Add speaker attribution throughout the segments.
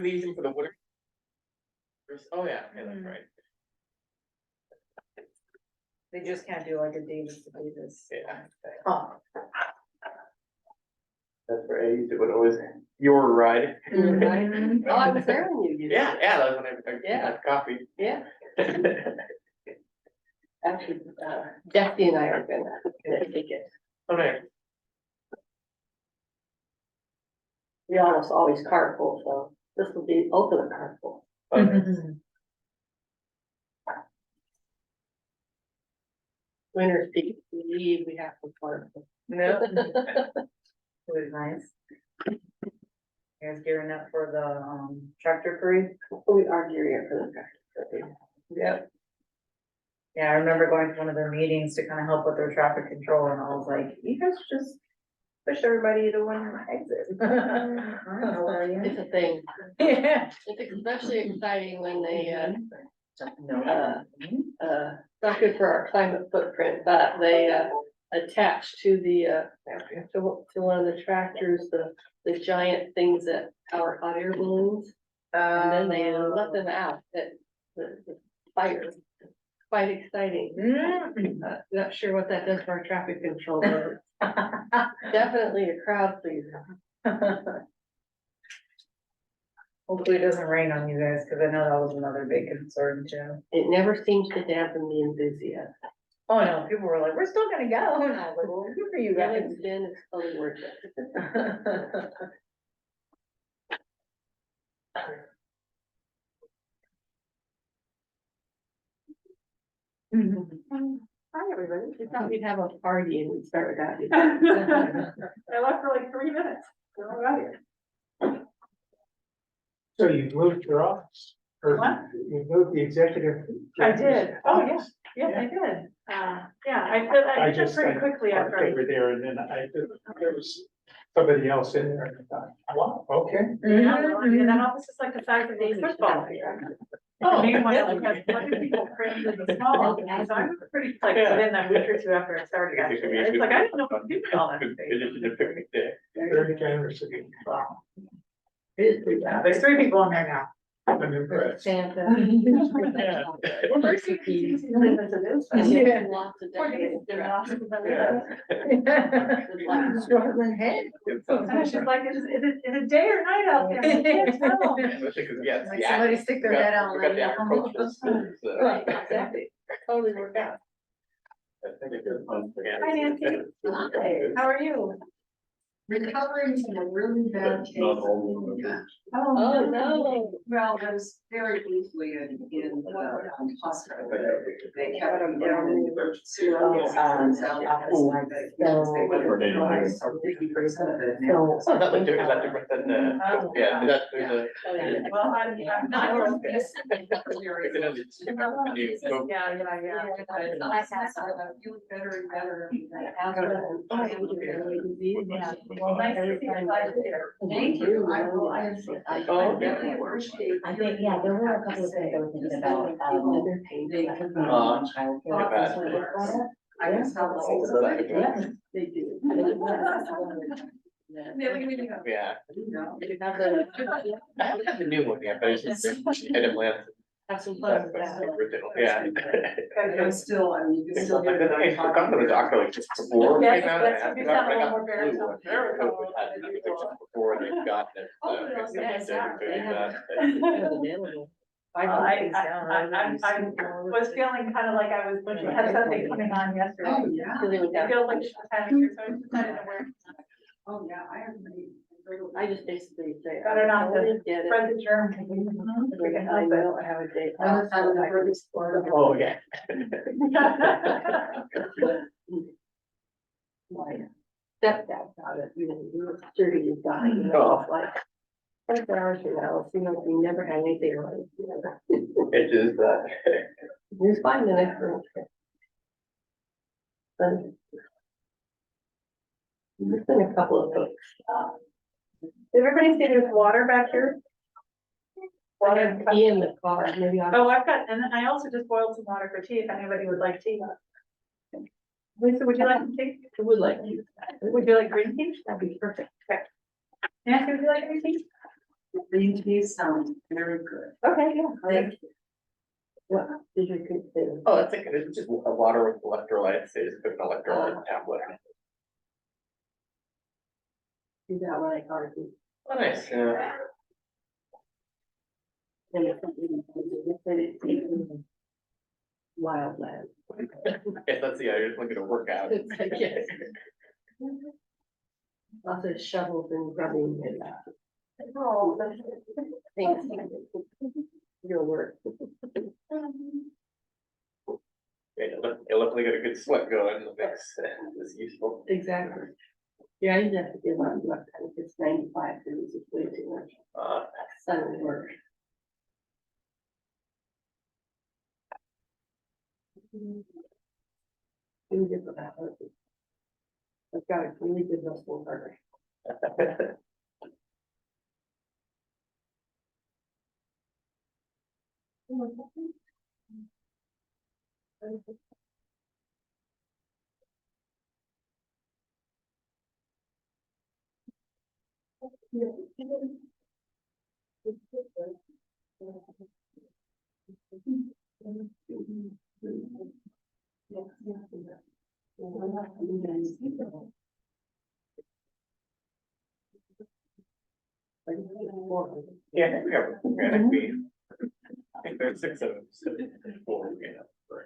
Speaker 1: These in for the winter. Oh, yeah, that's right.
Speaker 2: They just can't do like a Davis to Davis.
Speaker 1: Yeah.
Speaker 2: Oh.
Speaker 1: That's where I used it, but it was your ride.
Speaker 3: Oh, I was there when you used it.
Speaker 1: Yeah, that was when I
Speaker 3: Yeah.
Speaker 1: had coffee.
Speaker 3: Yeah, actually, Jesse and I are gonna take it.
Speaker 1: Okay.
Speaker 3: We almost always carpool, so this will be ultimate carpool. Winter's peak, we leave, we have to carpool.
Speaker 2: No. It was nice. You guys gearing up for the tractor parade?
Speaker 3: We are gearing up for the tractor.
Speaker 2: Yep. Yeah, I remember going to one of their meetings to kind of help with their traffic control, and I was like, you guys just push everybody to one exit.
Speaker 3: It's a thing.
Speaker 2: Yeah.
Speaker 3: It's especially exciting when they, not good for our climate footprint, but they, attach to the, to one of the tractors, the giant things that power hot air balloons. And then they let them out at the fire. Quite exciting. Not sure what that does for our traffic control, but definitely a crowd pleaser.
Speaker 2: Hopefully it doesn't rain on you guys, because I know that was another big concern too.
Speaker 3: It never seems to dampen the enthusiasm.
Speaker 2: Oh, no, people were like, we're still gonna go, and I was like, well, good for you
Speaker 3: Yeah,
Speaker 2: guys.
Speaker 3: it's been, it's totally worth it. Hi, everybody. We thought we'd have a party and we'd start with that.
Speaker 2: I left for like 3 minutes. All right.
Speaker 4: So you moved your office? Or
Speaker 2: What?
Speaker 4: you moved the executive?
Speaker 2: I did. Oh, yeah.
Speaker 4: office?
Speaker 2: Yes, I did. Yeah, I did
Speaker 4: I
Speaker 2: it
Speaker 4: just
Speaker 2: pretty quickly
Speaker 4: parked
Speaker 2: after.
Speaker 4: over there and then there was somebody else in there and I thought, wow, okay.
Speaker 2: Yeah, well, I mean, that office is like the size of a football field.
Speaker 3: Oh,
Speaker 2: Meanwhile, we had plenty of people crammed in the small, so I was pretty like within that week or two after it started, actually. It's like, I didn't know what to do with all that space.
Speaker 1: Picnic day.
Speaker 4: Very generous of you. Wow.
Speaker 2: Yeah, there's 3 people in there now.
Speaker 4: I'm impressed.
Speaker 3: Santa.
Speaker 1: Yeah.
Speaker 2: Well, first it's easy to live as it is. but-
Speaker 3: Yeah. Lots of
Speaker 2: Poor
Speaker 3: decorative
Speaker 2: kids,
Speaker 3: crap.
Speaker 2: yeah. Struggling head. And she's like, is it a day or night out there? I can't tell.
Speaker 1: Especially 'cause, yeah, it's
Speaker 2: Like
Speaker 1: the
Speaker 2: somebody
Speaker 1: active-
Speaker 2: stick their
Speaker 1: we got-
Speaker 2: head out
Speaker 1: we got
Speaker 2: and
Speaker 1: the
Speaker 2: like,
Speaker 1: approaches, so-
Speaker 3: Right, exactly. Totally worked out.
Speaker 1: I think it's good fun. Yeah.
Speaker 2: Hi, Nancy.
Speaker 3: Hi.
Speaker 2: How are you?
Speaker 5: Recovering from a really bad case.
Speaker 1: Not all of them.
Speaker 3: Oh, no.
Speaker 5: Well, I was very briefly in the hospital. They kept them down in the emergency room.
Speaker 1: Oh, is that like, is that different than, yeah, is that, there's a.
Speaker 2: Well, I'm not.
Speaker 5: Feeling better and better.
Speaker 2: Well, nice to see you guys here.
Speaker 5: Thank you. I will, I
Speaker 1: Oh,
Speaker 5: really appreciate.
Speaker 6: I think, yeah, there were a couple of things I was thinking about,
Speaker 5: They could be.
Speaker 3: Uh,
Speaker 5: I guess how the.
Speaker 3: Yeah, they do.
Speaker 1: Yeah,
Speaker 5: No.
Speaker 3: You have the,
Speaker 1: I haven't had the new one yet, but it's just, I didn't land.
Speaker 3: have some fun with
Speaker 1: That's
Speaker 3: that.
Speaker 1: the original, yeah.
Speaker 5: I'm still, I mean, you can still
Speaker 1: Like,
Speaker 5: hear
Speaker 1: I
Speaker 5: that.
Speaker 1: think I got to the doctor like just before. we
Speaker 2: Yes,
Speaker 1: came out,
Speaker 2: yes,
Speaker 1: and I
Speaker 2: you
Speaker 1: got-
Speaker 2: sound a
Speaker 1: I
Speaker 2: little
Speaker 1: got
Speaker 2: more
Speaker 1: the flu one.
Speaker 2: baritone.
Speaker 1: COVID had it, just before they got it.
Speaker 2: Oh,
Speaker 1: Fixed it,
Speaker 2: yes,
Speaker 1: they
Speaker 3: They
Speaker 1: did
Speaker 3: have
Speaker 1: that.
Speaker 3: available.
Speaker 2: I was feeling kind of like I was, when she had something coming on yesterday.
Speaker 5: Oh, yeah.
Speaker 3: Because it was
Speaker 2: It
Speaker 3: down.
Speaker 2: feels like she was having, so I decided to wear,
Speaker 5: Oh, yeah, I have.
Speaker 3: I just basically say.
Speaker 2: Better not to
Speaker 3: Get it.
Speaker 2: spread the germ.
Speaker 3: I know, I have a date.
Speaker 5: I was having the furthest part.
Speaker 1: Oh, yeah.
Speaker 3: My stepdad got it, you know, he was 30 years dying, you
Speaker 1: Oh.
Speaker 3: know, it's like. 24 hours from now, it seemed like we never had anything right. You know.
Speaker 1: It is,
Speaker 3: He was fine the next one. But. There's been a couple of folks.
Speaker 2: Did everybody see there's water back here?
Speaker 3: I have tea in the car, maybe I'll.
Speaker 2: Oh, I've got, and I also just boiled some water for tea, if anybody would like tea. Lisa, would you like some tea?
Speaker 3: I would like you.
Speaker 2: Would you like green tea?
Speaker 3: That'd be perfect.
Speaker 2: Nancy, would you like any tea?
Speaker 5: These sound very good.
Speaker 3: Okay, yeah. What did you consider?
Speaker 1: Oh, that's like, it's just a water with electrolytes, they just put an electrolyte tablet.
Speaker 3: Do that when I call you.
Speaker 1: Oh, nice, yeah.
Speaker 3: Wildland.
Speaker 1: If that's the idea, just looking to work out.
Speaker 3: Yes. Lots of shovels and grubbing and things. Your work.
Speaker 1: It looked like got a good sweat going, the mix is useful.
Speaker 3: Exactly. Yeah, I didn't have to give up much time. It's 95 degrees, it's way too much. Sun and work. Really good for that. I've got a really good muscle memory.
Speaker 1: Yeah, I think we have, I think there's 6 of them, so 4, yeah.
Speaker 5: But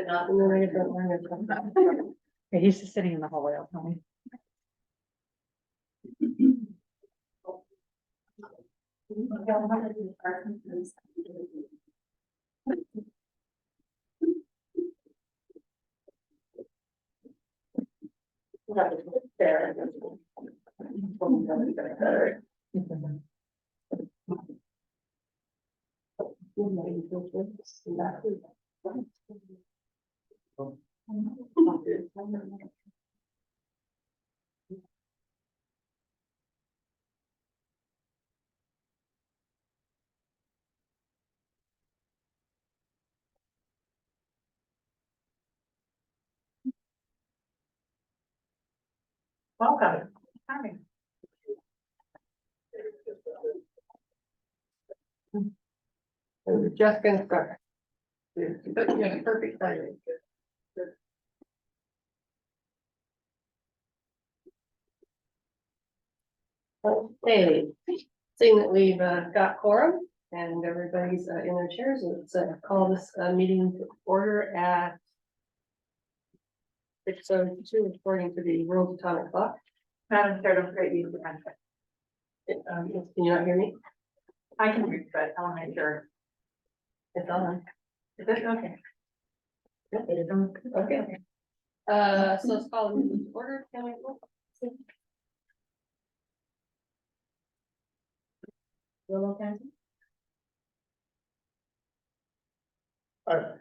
Speaker 5: not.
Speaker 2: Yeah, he's just sitting in the hallway all the time. Welcome.
Speaker 3: We're just gonna start. Yeah, perfect timing. Okay, seeing that we've got quorum and everybody's in their chairs, let's call this meeting to order at 6:02 according to the World Atomic Clock.
Speaker 2: Madam Chair, don't forget you.
Speaker 3: Can you not hear me?
Speaker 2: I can read, but I want to make sure.
Speaker 3: It's on.
Speaker 2: Is it okay?
Speaker 3: Yep, it is on. Okay. So let's call the meeting to order. Can we?
Speaker 6: Yolo County,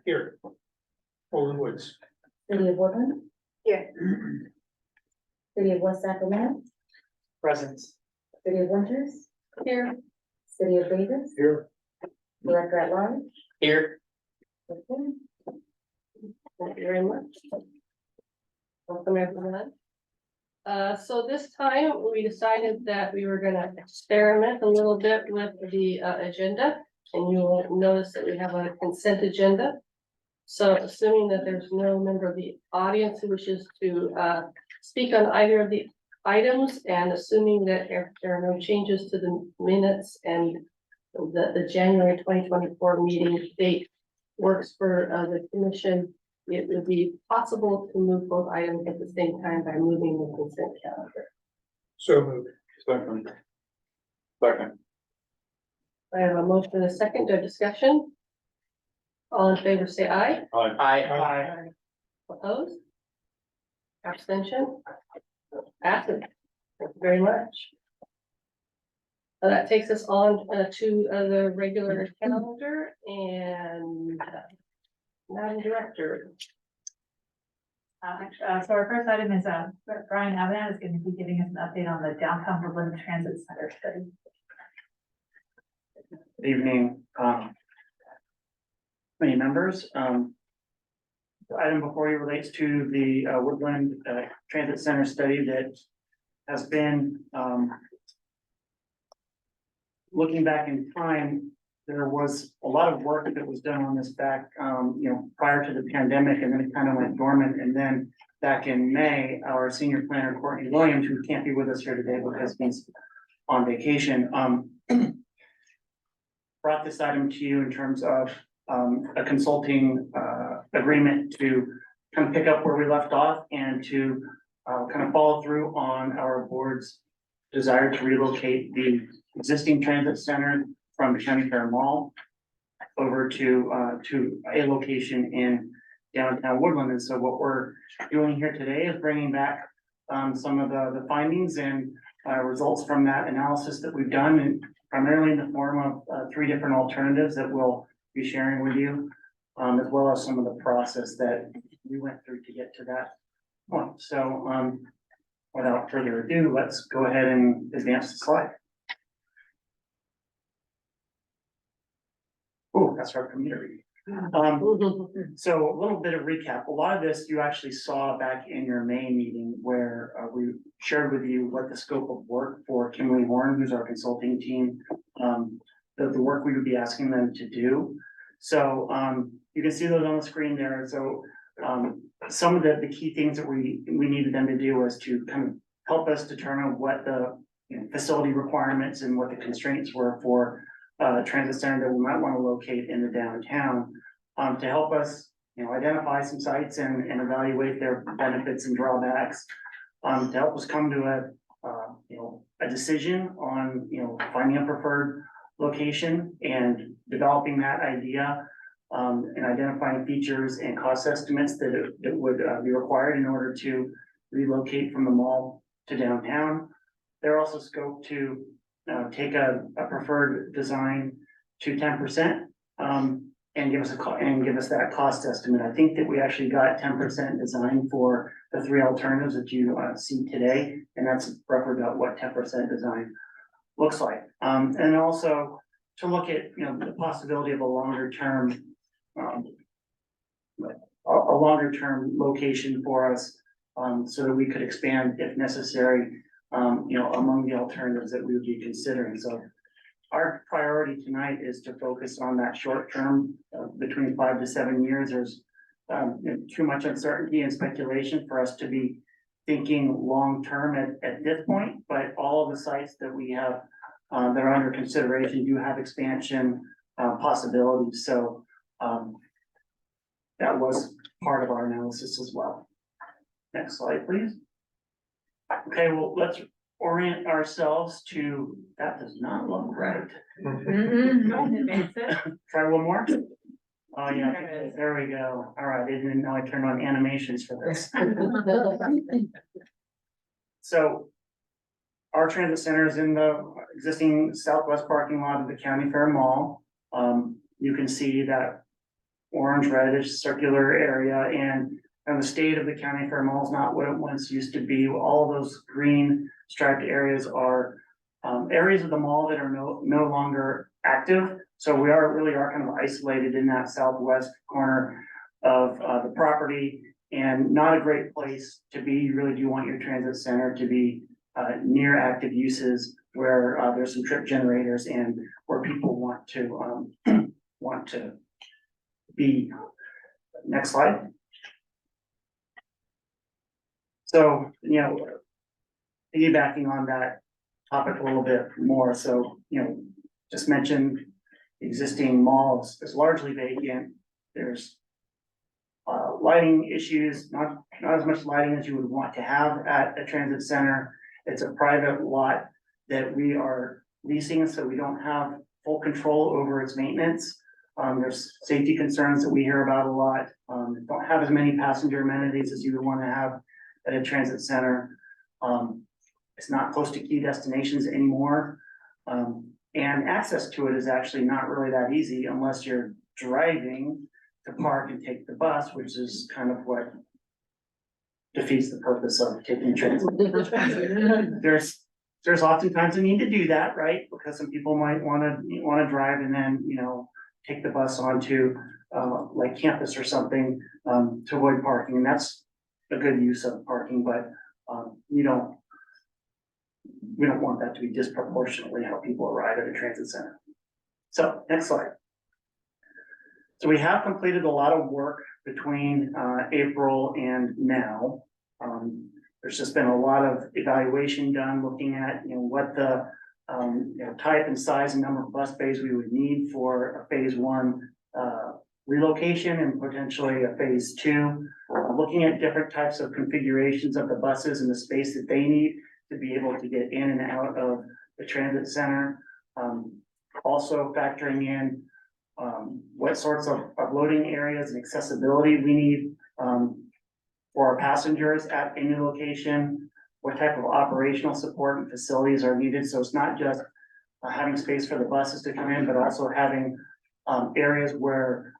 Speaker 4: Here. Golden Woods.
Speaker 6: City of Woodland.
Speaker 2: Yeah.
Speaker 6: City of West Sacramento,
Speaker 1: Presents.
Speaker 6: City of Winters,
Speaker 3: Here.
Speaker 6: City of Davis,
Speaker 4: Here.
Speaker 6: Director at Large.
Speaker 1: Here.
Speaker 6: Okay.
Speaker 3: Thank you very much. Welcome everyone. So this time we decided that we were gonna experiment a little bit with the agenda. And you will notice that we have a consent agenda. So assuming that there's no member of the audience who wishes to speak on either of the items, and assuming that if there are no changes to the minutes and the January 2024 meeting date works for the commission, it would be possible to move both items at the same time by moving the consent calendar.
Speaker 4: So moved. Second. Second.
Speaker 3: I have a motion and a second, to discussion. All in favor, say aye.
Speaker 1: Aye.
Speaker 3: Opposed? Abstention? Passes. Thank you very much. That takes us on to the regular calendar and Madam Director.
Speaker 2: So our first item is, Brian Avenant is going to be giving us an update on the downtown Woodland Transit Center study.
Speaker 7: Good evening, many members. The item before you relates to the Woodland Transit Center study that has been, looking back in time, there was a lot of work that was done on this back, prior to the pandemic, and then it kind of went dormant. And then back in May, our senior planner, Courtney Williams, who can't be with us here today because he's on vacation, brought this item to you in terms of a consulting agreement to kind of pick up where we left off and to kind of follow through on our board's desire to relocate the existing transit center from the County Fair Mall over to a location in downtown Woodland. And so what we're doing here today is bringing back some of the findings and results from that analysis that we've done, and primarily in the form of 3 different alternatives that we'll be sharing with you, as well as some of the process that we went through to get to that point. So without further ado, let's go ahead and advance the slide. Oh, that's our community. So a little bit of recap. A lot of this you actually saw back in your May meeting where we shared with you what the scope of work for Kimberly Horn, who's our consulting team, the work we would be asking them to do. So you can see those on the screen there. So some of the key things that we needed them to do was to kind of help us determine what the facility requirements and what the constraints were for transit center that we might want to locate in the downtown, to help us, identify some sites and evaluate their benefits and drawbacks, to help us come to a decision on, finding a preferred location and developing that idea, and identifying features and cost estimates that would be required in order to relocate from the mall to downtown. They're also scoped to take a preferred design to 10%, and give us that cost estimate. I think that we actually got 10% design for the 3 alternatives that you see today, and that's roughly about what 10% design looks like. And also to look at the possibility of a longer term location for us, so that we could expand if necessary, among the alternatives that we would be considering. So our priority tonight is to focus on that short term, between 5 to 7 years. There's too much uncertainty and speculation for us to be thinking long term at this point, but all of the sites that we have that are under consideration do have expansion possibilities. So that was part of our analysis as well. Next slide, please. Okay, well, let's orient ourselves to, that does not look right. Try one more. Oh, yeah, there we go. All right, I didn't know I turned on animations for this. So our transit center is in the existing southwest parking lot of the County Fair Mall. You can see that orange reddish circular area, and the state of the County Fair Mall is not what it once used to be. All those green striped areas are areas of the mall that are no longer active. So we really are kind of isolated in that southwest corner of the property, and not a great place to be. You really do want your transit center to be near active uses where there's some trip generators and where people want to be. Next slide. So, piggybacking on that topic a little bit more. So, just mentioned the existing mall is largely vacant. There's lighting issues, not as much lighting as you would want to have at a transit center. It's a private lot that we are leasing, so we don't have full control over its maintenance. There's safety concerns that we hear about a lot. Don't have as many passenger amenities as you would want to have at a transit center. It's not close to key destinations anymore. And access to it is actually not really that easy unless you're driving to park and take the bus, which is kind of what defeats the purpose of taking transit. There's there's oftentimes a need to do that, right? Because some people might wanna drive and then, take the bus onto, like campus or something, to avoid parking, and that's a good use of parking, but, we don't want that to be disproportionately how people arrive at a transit center. So, next slide. So we have completed a lot of work between, April and now. There's just been a lot of evaluation done, looking at, what the, type and size and number of bus bays we would need for a phase one, relocation and potentially a phase two. Looking at different types of configurations of the buses and the space that they need to be able to get in and out of the transit center. Also factoring in, what sorts of loading areas and accessibility we need, for our passengers at any location, what type of operational support and facilities are needed. So it's not just having space for the buses to come in, but also having areas where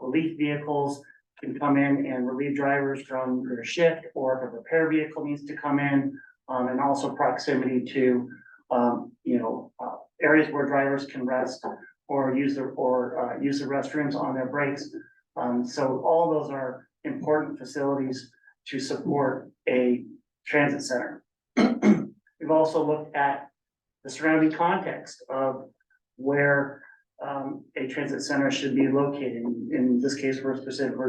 Speaker 7: relief vehicles can come in and relieve drivers from their shift, or if a repair vehicle needs to come in, and also proximity to areas where drivers can rest or use the restrooms on their breaks. So all those are important facilities to support a transit center. We've also looked at the surrounding context of where a transit center should be located. In this case, we're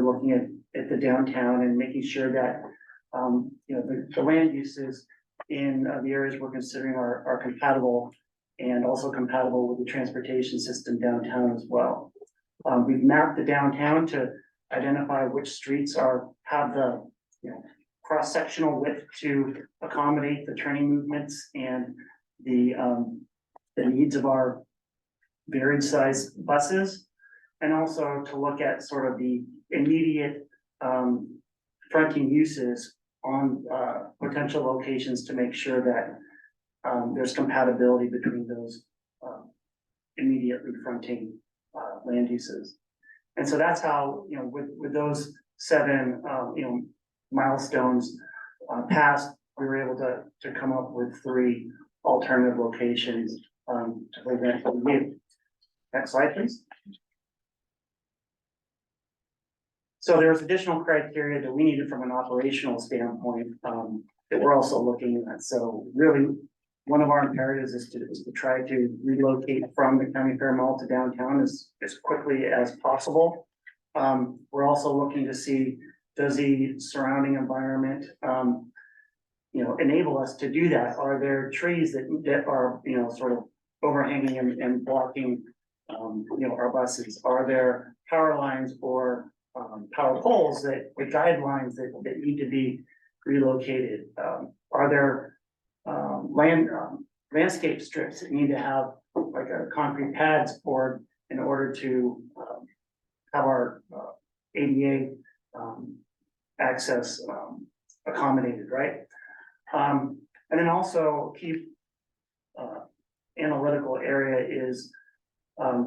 Speaker 7: looking at the downtown and making sure that the land uses in the areas we're considering are compatible, and also compatible with the transportation system downtown as well. We've mapped the downtown to identify which streets have the cross-sectional width to accommodate the turning movements and the needs of our varied size buses, and also to look at sort of the immediate fronting uses on potential locations to make sure that there's compatibility between those immediately fronting land uses. And so that's how, with those 7 milestones passed, we were able to come up with 3 alternative locations to present to you. Next slide, please. So there was additional criteria that we needed from an operational standpoint that we're also looking at. So really, one of our imperatives is to try to relocate from the county fair mall to downtown as quickly as possible. We're also looking to see, does the surrounding environment enable us to do that? Are there trees that are sort of overhanging and blocking our buses? Are there power lines or power poles with guidelines that need to be relocated? Are there landscape strips that need to have like a concrete pads poured in order to have our ADA access accommodated, right? And then also key analytical area is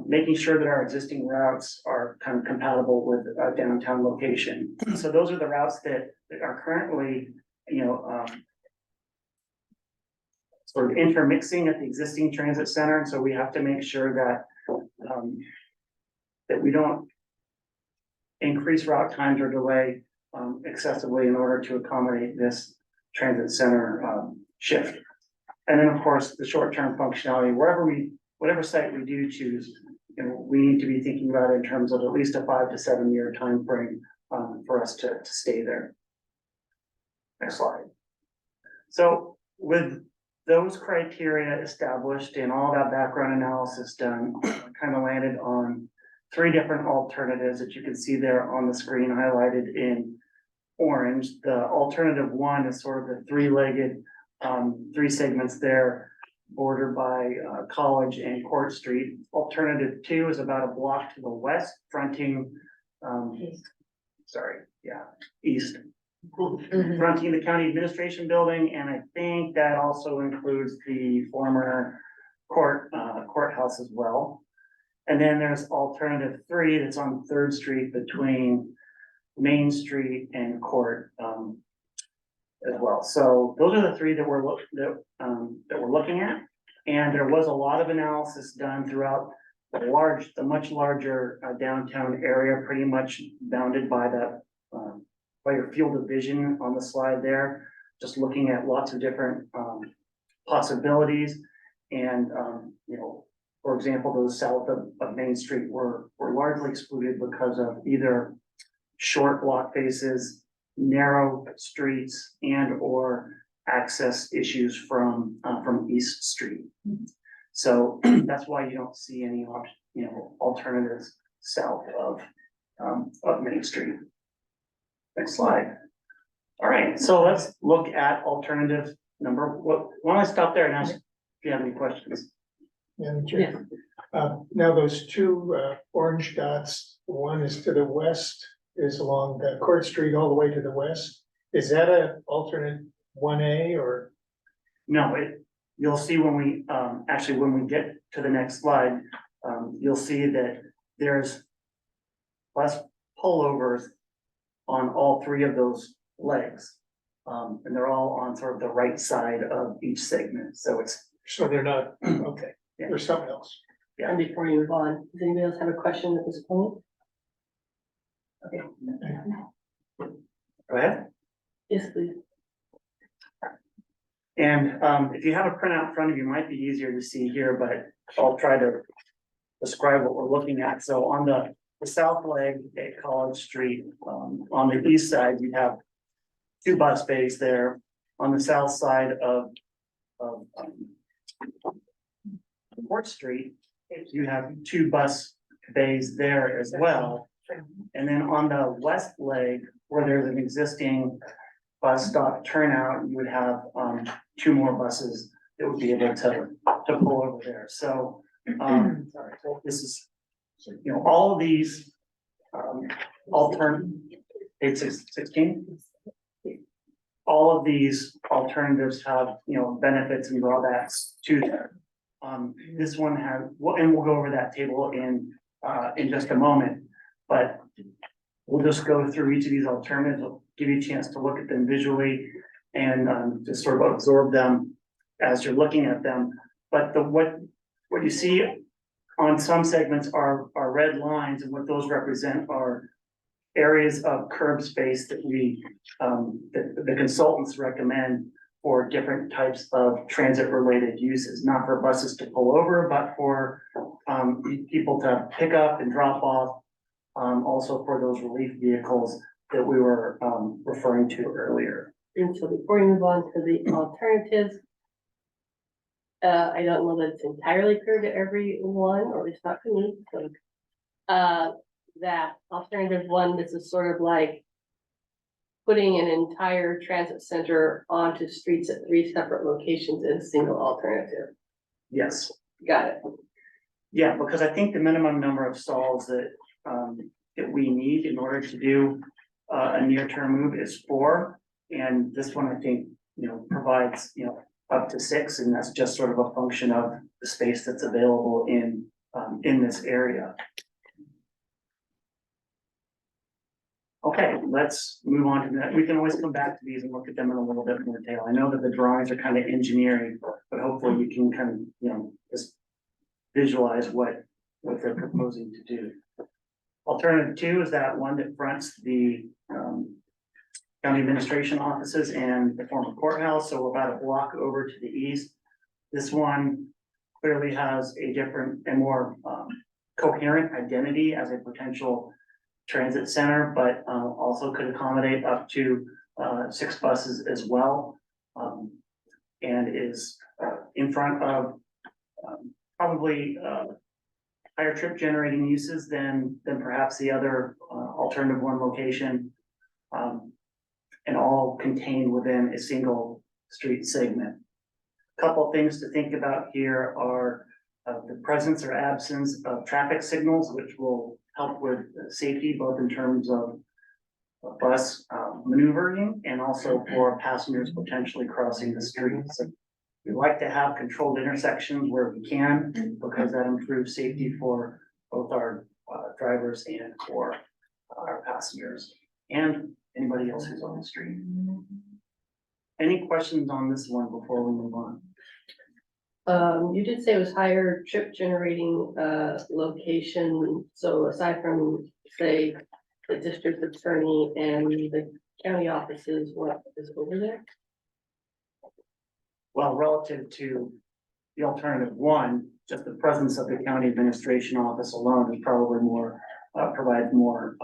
Speaker 7: making sure that our existing routes are kind of compatible with a downtown location. So those are the routes that are currently, sort of intermixing at the existing transit center. And so we have to make sure that that we don't increase route times or delay excessively in order to accommodate this transit center shift. And then, of course, the short-term functionality, whatever site we do choose, we need to be thinking about it in terms of at least a 5 to 7 year time frame for us to stay there. Next slide. So with those criteria established and all that background analysis done, kind of landed on 3 different alternatives that you can see there on the screen highlighted in orange. The alternative 1 is sort of the 3-legged, 3 segments there, bordered by College and Court Street. Alternative 2 is about a block to the west, fronting, east, fronting the county administration building, and I think that also includes the former courthouse as well. And then there's alternative 3 that's on 3rd Street between Main Street and Court. as well. So those are the three that that we're looking at. And there was a lot of analysis done throughout the much larger downtown area, pretty much bounded by by your field of vision on the slide there. Just looking at lots of different possibilities. And, for example, those south of Main Street were largely excluded because of either short block faces, narrow streets, and or access issues from East Street. So that's why you don't see any alternatives south of Main Street. Next slide. All right, so let's look at alternative number. Why don't I stop there and ask if you have any questions?
Speaker 4: And now those two orange dots, one is to the west, is along Court Street all the way to the west. Is that an alternate 1A or?
Speaker 7: No, you'll see when we, actually, when we get to the next slide, you'll see that there's less pullovers on all three of those legs. And they're all on sort of the right side of each segment, so it's.
Speaker 4: So they're not, okay,
Speaker 7: Yeah.
Speaker 4: there's something else.
Speaker 3: And before you move on, does anybody else have a question at this point? Okay,
Speaker 7: Go ahead.
Speaker 3: yes, please.
Speaker 7: And if you have a printout in front of you, it might be easier to see here, but I'll try to describe what we're looking at. So on the south leg at College Street, on the east side, you have two bus bays there. On the south side of Court Street, you have two bus bays there as well. And then on the west leg, where there's an existing bus stop turnout, you would have two more buses that would be able to pull over there. So this is, all of these page 16. All of these alternatives have, benefits and drawbacks to them. This one has, and we'll go over that table in just a moment, but we'll just go through each of these alternatives. I'll give you a chance to look at them visually and just sort of absorb them as you're looking at them. But what you see on some segments are red lines, and what those represent are areas of curb space that the consultants recommend for different types of transit related uses, not for buses to pull over, but for people to pick up and drop off. Also for those relief vehicles that we were referring to earlier.
Speaker 3: And so before we move on to the alternatives, I don't know that it's entirely clear to everyone, or at least not to me, so that alternative one, this is sort of like putting an entire transit center onto streets at 3 separate locations in a single alternative.
Speaker 7: Yes.
Speaker 3: Got it.
Speaker 7: Yeah, because I think the minimum number of stalls that we need in order to do a near-term move is 4. And this one, I think, provides, up to 6, and that's just sort of a function of the space that's available in this area. Okay, let's move on to that. We can always come back to these and look at them in a little bit more detail. I know that the drawings are kind of engineering, but hopefully you can kind of, just visualize what they're proposing to do. Alternative 2 is that one that fronts the county administration offices and the former courthouse, so we're about a block over to the east. This one clearly has a different and more coherent identity as a potential transit center, but also could accommodate up to 6 buses as well, and is in front of probably higher trip generating uses than perhaps the other alternative 1 location, and all contained within a single street segment. Couple things to think about here are the presence or absence of traffic signals, which will help with safety, both in terms of bus maneuvering and also for passengers potentially crossing the street. So we like to have controlled intersections where we can, because that improves safety for both our drivers and for our passengers and anybody else who's on the street. Any questions on this one before we move on?
Speaker 3: You did say it was higher trip generating, location, so aside from, say, the district attorney and the county offices, what is over there?
Speaker 7: Well, relative to the alternative one, just the presence of the county administration office alone is probably more, provides more,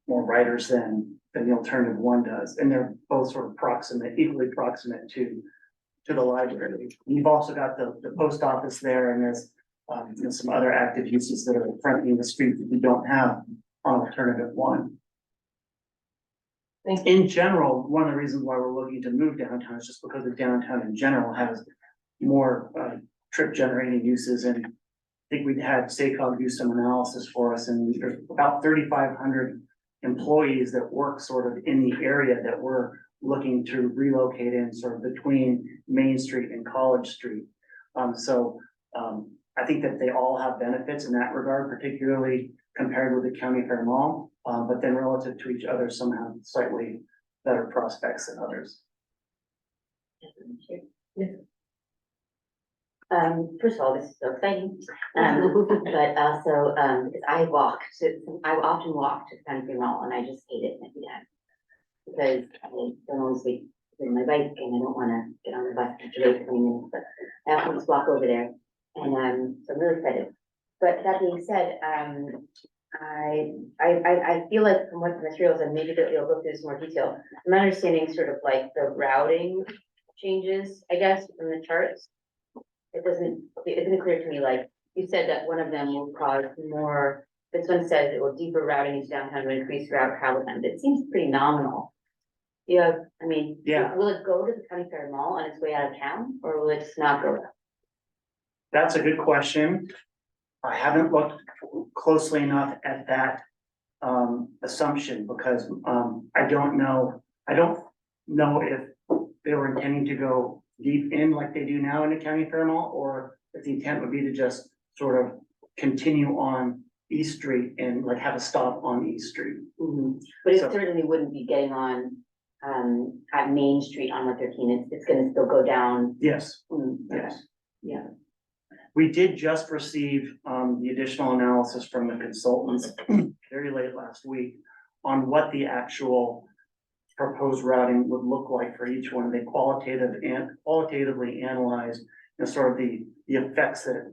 Speaker 7: more writers than the alternative one does. And they're both sort of proximate, equally proximate to the library. You've also got the post office there, and there's, you know, some other active uses that are fronting the street that we don't have on alternative one.
Speaker 3: Thank you.
Speaker 7: In general, one of the reasons why we're looking to move downtown is just because the downtown in general has more trip generating uses. And I think we'd had SACOG do some analysis for us, and there's about 3,500 employees that work sort of in the area that we're looking to relocate in, sort of between Main Street and College Street. I think that they all have benefits in that regard, particularly compared with the county fair mall. But then relative to each other, some have slightly better prospects than others.
Speaker 6: First of all, this is so exciting, but also, because I often walk to Country Mall and I just hate it every time. Because I don't always wait with my bike and I don't wanna get on the bus after wait 20 minutes, but I often just walk over there and, so I'm really excited. But that being said, I feel like from what the materials, and maybe that you'll go through this in more detail, I'm understanding sort of like the routing changes, I guess, from the charts. It isn't clear to me, like, you said that one of them will cause more, this one says it will deeper routing into downtown to increase route travel time, it seems pretty nominal. Yeah, I mean,
Speaker 7: Yeah.
Speaker 6: will it go to the County Fair Mall on its way out of town, or will it just not go?
Speaker 7: That's a good question. I haven't looked closely enough at that assumption because I don't know if they were intending to go deep in like they do now in the county fair mall, or if the intent would be to just sort of continue on East Street and like have a stop on East Street.
Speaker 6: But it
Speaker 7: So-
Speaker 6: certainly wouldn't be getting on at Main Street on 113, it's gonna still go down.
Speaker 7: Yes,
Speaker 6: Okay.
Speaker 7: yes.
Speaker 6: Yeah.
Speaker 7: We did just receive the additional analysis from the consultants very late last week on what the actual proposed routing would look like for each one. They qualitatively analyzed, you know, sort of the effects that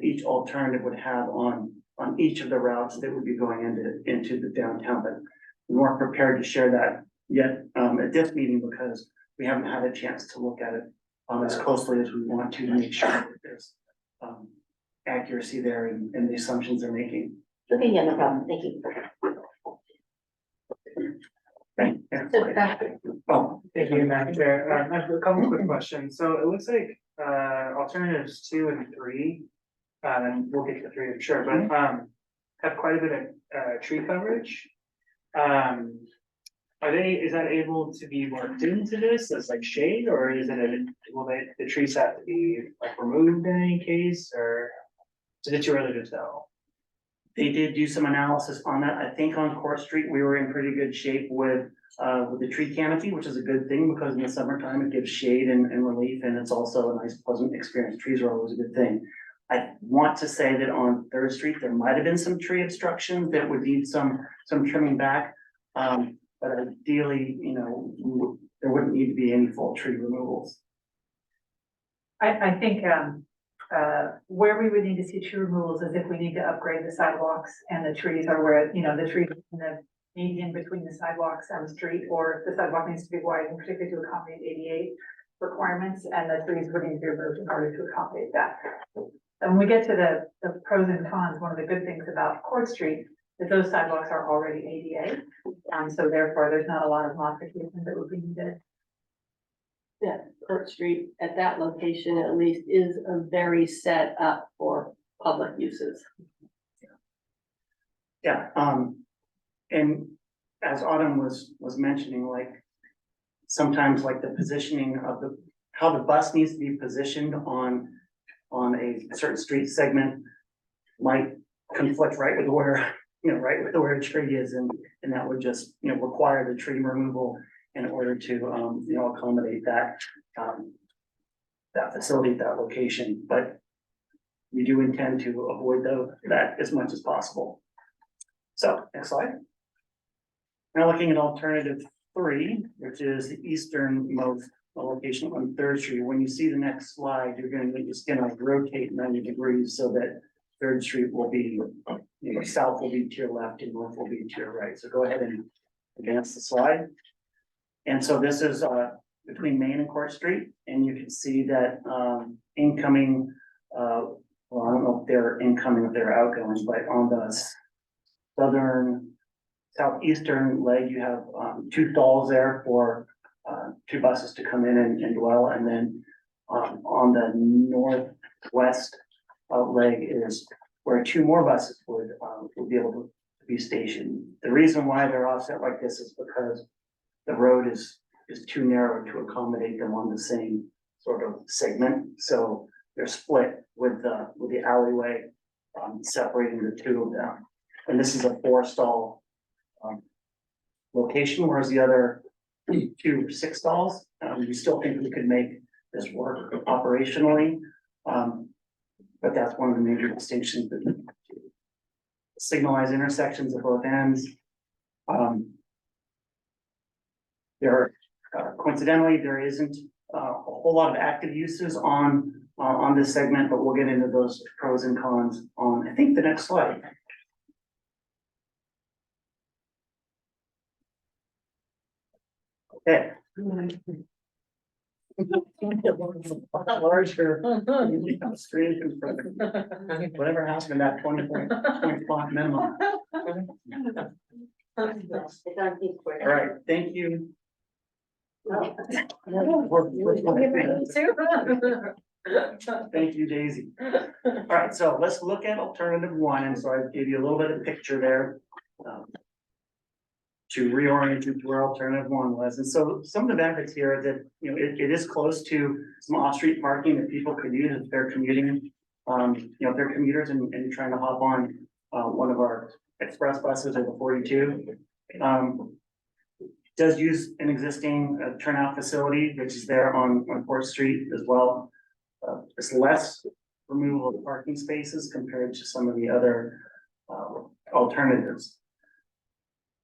Speaker 7: each alternative would have on each of the routes that would be going into the downtown. But we weren't prepared to share that yet at this meeting because we haven't had a chance to look at it as closely as we want to make sure that there's accuracy there in the assumptions they're making.
Speaker 6: Okay, yeah, no problem, thank you.
Speaker 7: Right, yeah.
Speaker 3: So Patrick,
Speaker 7: Oh,
Speaker 1: Thank you, Madam Chair. I have a couple quick questions. So it looks like alternatives 2 and 3, and we'll get to 3, I'm sure, but have quite a bit of tree coverage. Is that able to be worked into this as like shade, or is it will the trees have to be like removed in any case, or is it too early to tell?
Speaker 7: they did do some analysis on that. I think on Court Street, we were in pretty good shape with the tree canopy, which is a good thing because in the summertime it gives shade and relief, and it's also a nice pleasant experience. Trees are always a good thing. I want to say that on Third Street, there might have been some tree obstructions that would need some trimming back. But ideally, you know, there wouldn't need to be any full tree removals.
Speaker 8: I think, where we would need to see tree removals is if we need to upgrade the sidewalks and the trees are where, you know, the trees in the median between the sidewalks and the street, or if the sidewalk needs to be widened, particularly to accommodate ADA requirements, and the trees would need to be removed in order to accommodate that. And when we get to the pros and cons, one of the good things about Court Street is those sidewalks are already ADA, so therefore there's not a lot of modification that would be needed.
Speaker 3: yeah, Court Street at that location at least is a very set up for public uses.
Speaker 7: Yeah, and as Autumn was mentioning, like sometimes like the positioning of how the bus needs to be positioned on a certain street segment might conflict right with where, you know, right with where a tree is, and that would just, you know, require the tree removal in order to, accommodate that, that facility, that location, but we do intend to avoid that as much as possible. So, next slide. Now looking at alternative 3, which is the easternmost location on 3rd Street. When you see the next slide, you're just gonna rotate 90 degrees so that 3rd Street will be, south will be to your left and north will be to your right. So go ahead and advance the slide. And so this is between Main and Court Street, and you can see that incoming, well, I don't know if they're incoming, if they're outgoing, but on the southeastern leg, you have 2 stalls there for 2 buses to come in and dwell, and then on the northwest leg is where 2 more buses would be able to be stationed. The reason why they're offset like this is because the road is too narrow to accommodate them on the same sort of segment, so they're split with the alleyway separating the 2 of them. And this is a 4-stall location, whereas the other 2 are 6 stalls. We still think we could make this work operationally, but that's one of the major distinctions between the 2. Signalized intersections at both ends. Coincidentally, there isn't a whole lot of active uses on this segment, but we'll get into those pros and cons on, I think, the next slide. Okay. Larger. Whatever happened to that 20 point minimum.
Speaker 6: It's on East Court.
Speaker 7: All right, thank you. Thank you, Daisy. All right, so let's look at alternative 1, and so I gave you a little bit of picture there. To reorient you to where alternative 1 was. And so some of the benefits here are that, it is close to some off-street parking that people could use if they're commuting. If they're commuters and trying to hop on one of our express buses or the 42. Does use an existing turnout facility, which is there on 4th Street as well. It's less removal of parking spaces compared to some of the other alternatives.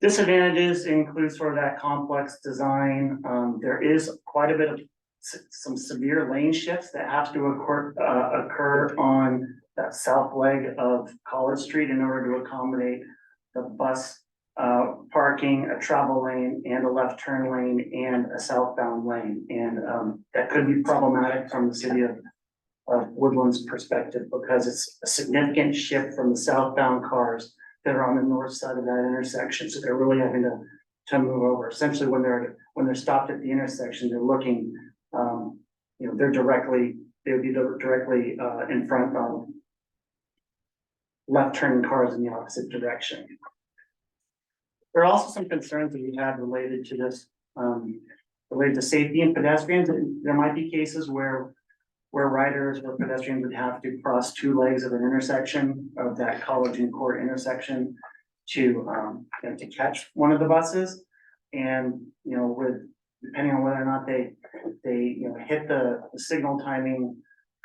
Speaker 7: Disadvantages include sort of that complex design. There is quite a bit of some severe lane shifts that have to occur on that south leg of College Street in order to accommodate the bus parking, a travel lane, and a left turn lane, and a southbound lane. And that could be problematic from the city of Woodland's perspective, because it's a significant shift from the southbound cars that are on the north side of that intersection. So they're really having to move over. Essentially, when they're stopped at the intersection, they're looking, they would be directly in front of left turning cars in the opposite direction. There are also some concerns that we have related to this, related to safety and pedestrians. There might be cases where riders or pedestrians would have to cross 2 legs of an intersection of that College and Court intersection to catch one of the buses. And, depending on whether or not they hit the signal timing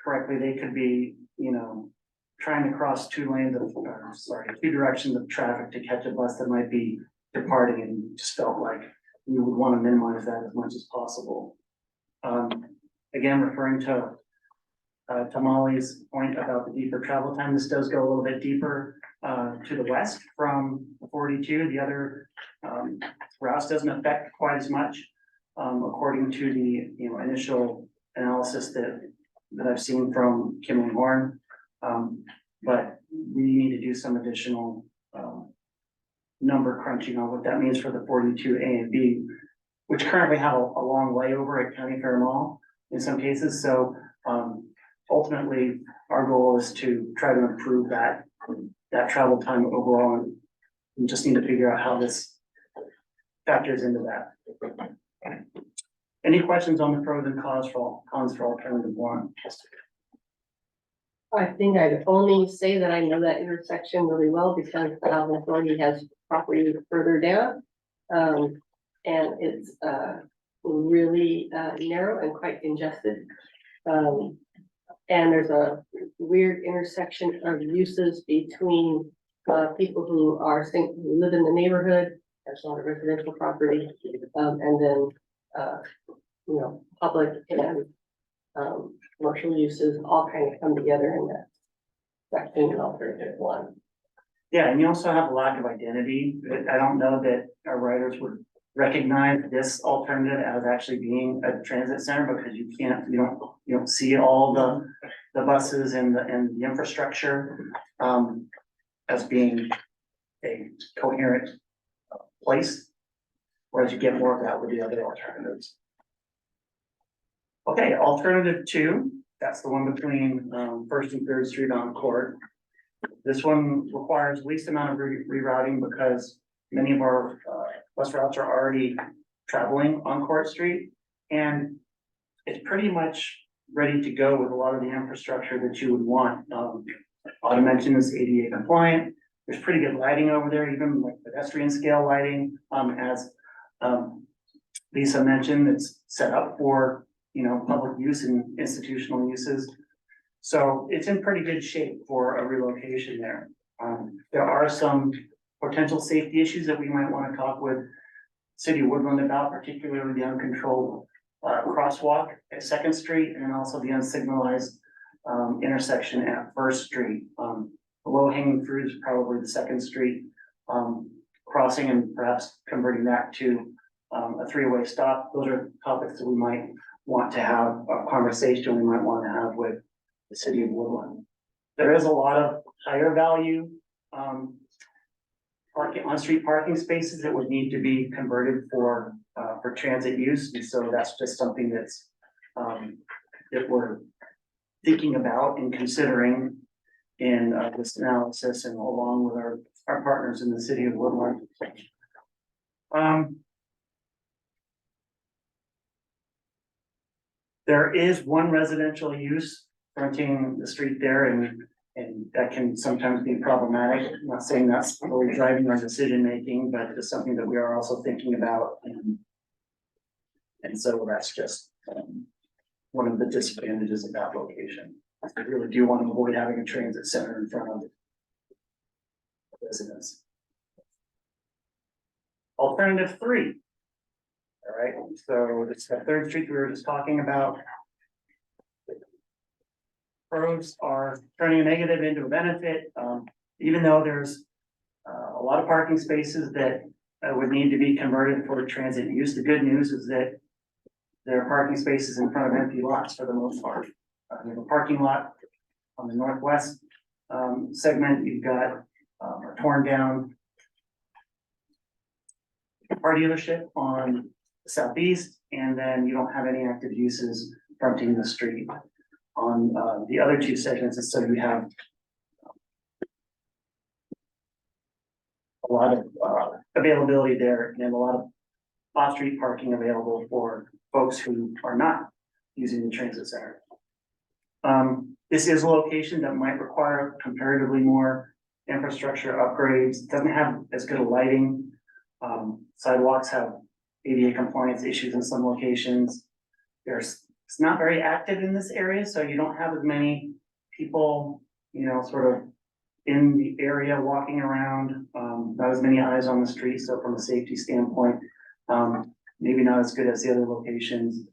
Speaker 7: correctly, they could be, trying to cross 2 directions of traffic to catch a bus that might be departing, and just felt like we would want to minimize that as much as possible. Again, referring to Molly's point about the deeper travel time, this does go a little bit deeper to the west from 42. The other routes doesn't affect quite as much, according to the initial analysis that I've seen from Kimberly Horn. But we need to do some additional number crunching on what that means for the 42 A and B, which currently have a long layover at County Fair Mall in some cases. So ultimately, our goal is to try to improve that travel time overall. And we just need to figure out how this factors into that. Any questions on the pros and cons for alternative 1?
Speaker 3: I think I'd only say that I know that intersection really well because the housing authority has property further down. and it's, really, narrow and quite congested. And there's a weird intersection of uses between, people who who live in the neighborhood, there's a lot of residential property, and then, public and, commercial uses all kind of come together in that section in alternative one.
Speaker 7: Yeah, and you also have a lack of identity. I don't know that our writers would recognize this alternative as actually being a transit center because you don't see all the buses and the infrastructure as being a coherent place. Whereas you get more of that with the other alternatives. Okay, alternative 2, that's the one between First and Third Street on Court. This one requires least amount of rerouting because many of our bus routes are already traveling on Court Street. And it's pretty much ready to go with a lot of the infrastructure that you would want. Autumn mentioned is ADA compliant. There's pretty good lighting over there, even like pedestrian scale lighting. As Lisa mentioned, it's set up for public use and institutional uses. So it's in pretty good shape for a relocation there. There are some potential safety issues that we might want to talk with City of Woodland about, particularly the uncontrolled crosswalk at Second Street and also the unsignalized intersection at First Street. The low hanging fruit is probably the Second Street crossing and perhaps converting that to a 3-way stop. Those are topics that we might want to have a conversation we might want to have with the City of Woodland. There is a lot of higher value on-street parking spaces that would need to be converted for transit use, and so that's just something that's that we're thinking about and considering in this analysis and along with our partners in the City of Woodland. There is one residential use fronting the street there, and that can sometimes be problematic. I'm not saying that's really driving our decision making, but it's something that we are also thinking about. And so that's just one of the disadvantages of that location. I really do want to avoid having a transit center in front of residents. Alternative 3. All right, so it's the Third Street we were just talking about. Pros are turning a negative into a benefit, even though there's a lot of parking spaces that would need to be converted for transit use. The good news is that there are parking spaces in front of empty lots for the most part. You have a parking lot on the northwest segment. You've got a torn down car dealership on the southeast, and then you don't have any active uses fronting the street on the other 2 segments. And so you have a lot of availability there and a lot of off-street parking available for folks who are not using the transit center. This is a location that might require comparatively more infrastructure upgrades. It doesn't have as good a lighting. Sidewalks have ADA compliance issues in some locations. It's not very active in this area, so you don't have as many people, sort of in the area walking around, not as many eyes on the street. So from a safety standpoint, maybe not as good as the other locations.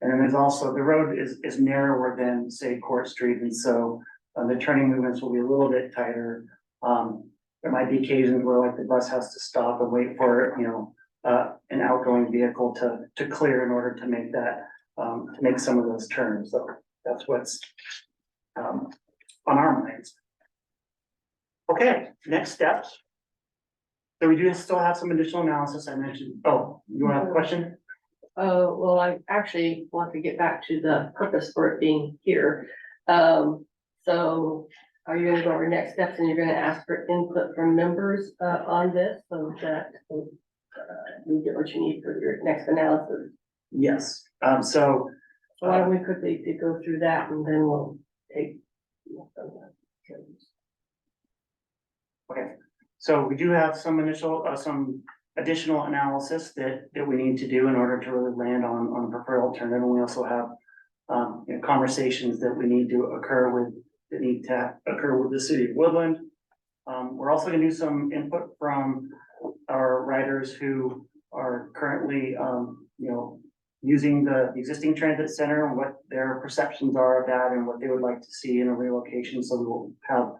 Speaker 7: And then there's also, the road is narrower than, say, Court Street, and so the turning movements will be a little bit tighter. There might be occasions where like the bus has to stop and wait for, an outgoing vehicle to clear in order to make that, to make some of those turns. So that's what's on our minds. Okay, next steps. So we do still have some additional analysis I mentioned. Oh, you want to have a question?
Speaker 3: Well, I actually want to get back to the purpose for it being here. So are you gonna go over next steps and you're gonna ask for input from members on this so that you get what you need for your next analysis?
Speaker 7: Yes. So
Speaker 3: Why don't we quickly go through that and then we'll take.
Speaker 7: okay, so we do have some initial, some additional analysis that we need to do in order to really land on a preferred alternative. And we also have conversations that need to occur with the city of Woodland. We're also gonna do some input from our riders who are currently, using the existing transit center and what their perceptions are of that and what they would like to see in a relocation. So we will have,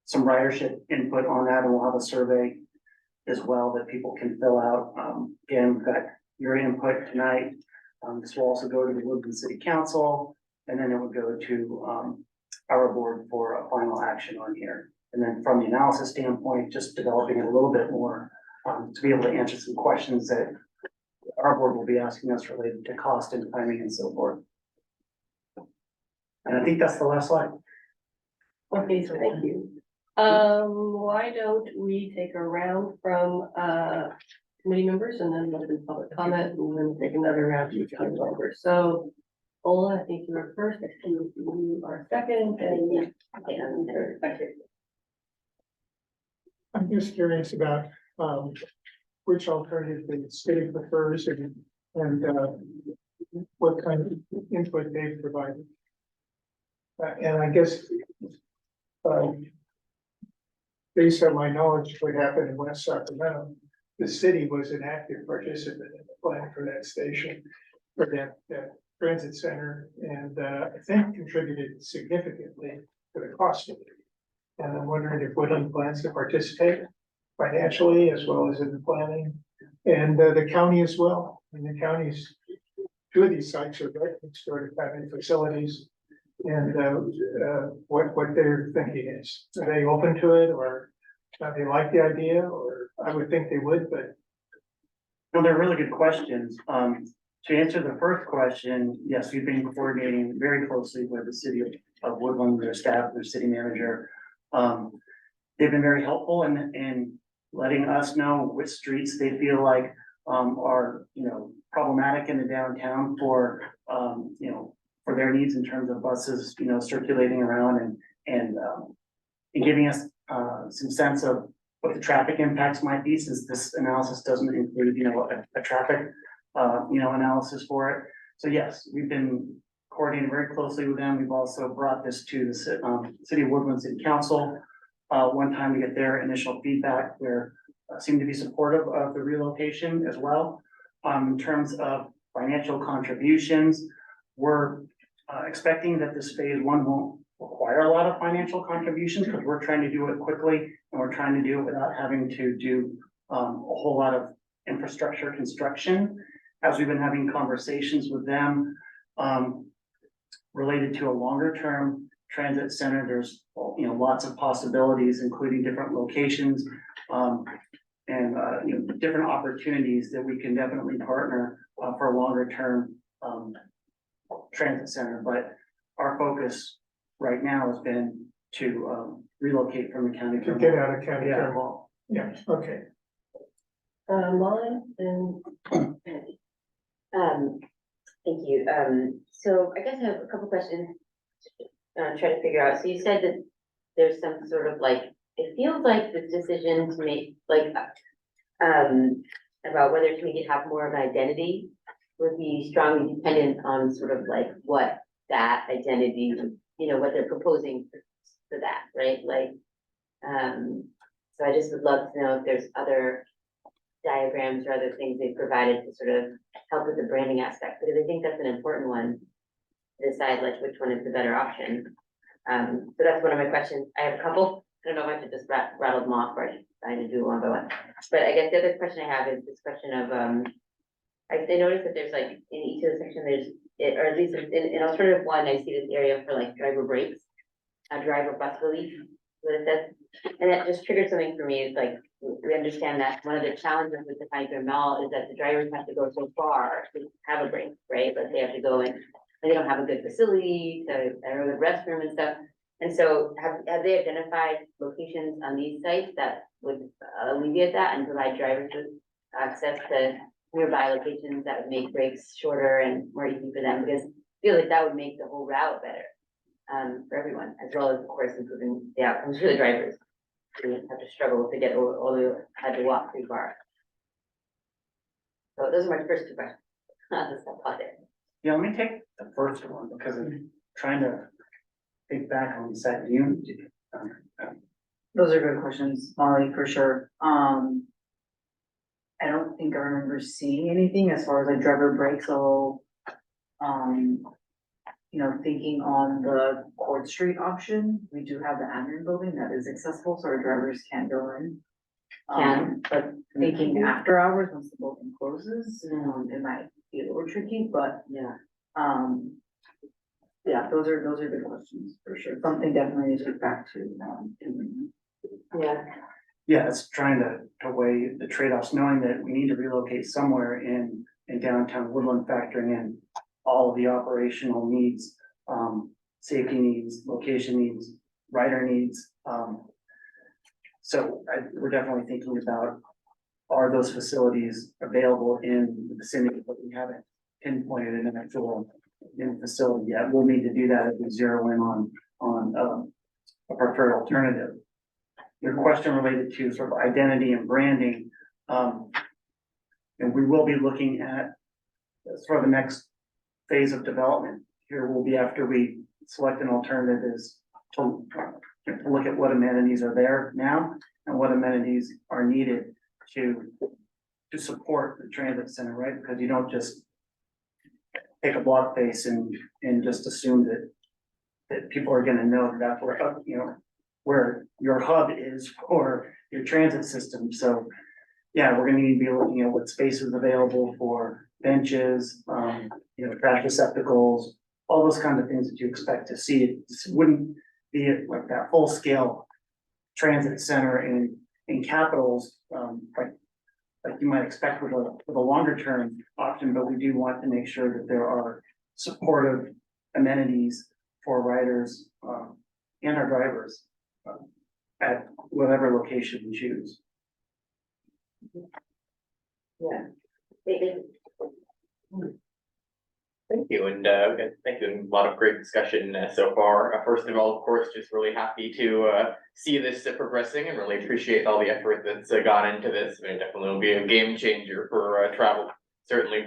Speaker 7: some ridership input on that, and we'll have a survey as well that people can fill out. Again, we've got your input tonight. This will also go to the Woodland City Council, and then it would go to, our board for a final action on here. And then from the analysis standpoint, just developing it a little bit more, to be able to answer some questions that our board will be asking us related to cost and timing and so forth. And I think that's the last slide.
Speaker 3: Okay, so thank you. Why don't we take a round from, committee members and then open public comment and then take another round to committee members. So, Ola, I think you were first, I think you are second, and third.
Speaker 4: I'm just curious about, which alternative the city prefers and what kind of input they've provided. And I guess, based on my knowledge of what happened in West Sacramento, the city was an active participant in the plan for that station, for that transit center, and I think contributed significantly to the cost of it. And I'm wondering if Woodland plans to participate financially as well as in the planning, and the county as well. And the county's, two of these sites are right next door to private facilities. And what their thinking is. Are they open to it, or do they like the idea, or I would think they would, but.
Speaker 7: No, they're really good questions. To answer the first question, yes, we've been coordinating very closely with the city of Woodland, their staff, their city manager. They've been very helpful in letting us know which streets they feel like are, problematic in the downtown for, for their needs in terms of buses, circulating around and giving us some sense of what the traffic impacts might be, since this analysis doesn't include, a traffic, analysis for it. So yes, we've been coordinating very closely with them. We've also brought this to the City of Woodland City Council one time to get their initial feedback. They're seem to be supportive of the relocation as well. In terms of financial contributions, we're expecting that this phase one won't require a lot of financial contributions because we're trying to do it quickly and we're trying to do it without having to do a whole lot of infrastructure construction. As we've been having conversations with them related to a longer term transit center, there's lots of possibilities, including different locations and different opportunities that we can definitely partner for a longer term transit center. But our focus right now has been to relocate from the county.
Speaker 4: To get out of county
Speaker 7: Yeah.
Speaker 4: terminal. Yeah, okay.
Speaker 3: Molly and
Speaker 6: Thank you. So I guess I have a couple questions. Try to figure out. So you said that there's some sort of it feels like the decision to make about whether to make it have more of an identity would be strongly dependent on sort of what that identity, what they're proposing for that, right? So I just would love to know if there's other diagrams or other things they've provided to sort of help with the branding aspect, because I think that's an important one to decide which one is the better option. So that's one of my questions. I have a couple. I don't know if I should just rattle them off or I need to do one by one. But I guess the other question I have is this question of I noticed that there's in each of the section or at least in alternative one, I see this area for driver breaks, driver bus relief, what it says. And that just triggered something for me. It's we understand that one of the challenges with the Tiger Mall is that the drivers have to go so far to have a break, right? They have to go in and they don't have a good facility, a good restroom and stuff. And so have they identified locations on these sites that would alleviate that and provide drivers with access to nearby locations that would make breaks shorter and more easy for them? Because I feel like that would make the whole route better for everyone, as well as, of course, improving the outcomes for the drivers. didn't have to struggle to get all the, had to walk too far. So those are my first two questions. That's about it.
Speaker 7: Yeah, let me take the first one because I'm trying to think back on the second unit.
Speaker 2: Those are good questions, Molly, for sure. I don't think I remember seeing anything as far as like driver breaks, so, thinking on the Court Street option, we do have the admin building that is accessible, so our drivers can go in. But thinking after hours, once the building closes, it might be a little tricky, but,
Speaker 6: Yeah.
Speaker 2: yeah, those are good questions, for sure. Something definitely to get back to,
Speaker 6: Yeah.
Speaker 7: Yeah, it's trying to weigh the trade-offs, knowing that we need to relocate somewhere in downtown Woodland, factoring in all of the operational needs, safety needs, location needs, rider needs. So we're definitely thinking about, are those facilities available in the vicinity, but we haven't pinpointed an actual facility yet. We'll need to do that as we zero in on a preferred alternative. Your question related to sort of identity and branding, and we will be looking at sort of the next phase of development. Here will be after we select an alternative is to look at what amenities are there now and what amenities are needed to support the transit center, right? Because you don't just take a block face and just assume that people are gonna know that that's where your hub is for your transit system. So yeah, we're gonna need to be looking at what space is available for benches, trash receptacles, all those kinds of things that you expect to see. It wouldn't be like that full scale transit center in capitals, like you might expect with a longer term option, but we do want to make sure that there are supportive amenities for riders and our drivers at whatever location we choose.
Speaker 6: Yeah.
Speaker 9: Thank you, and thank you, and a lot of great discussion so far. First of all, of course, just really happy to see this progressing and really appreciate all the effort that's gone into this. I mean, it definitely will be a game changer for travel, certainly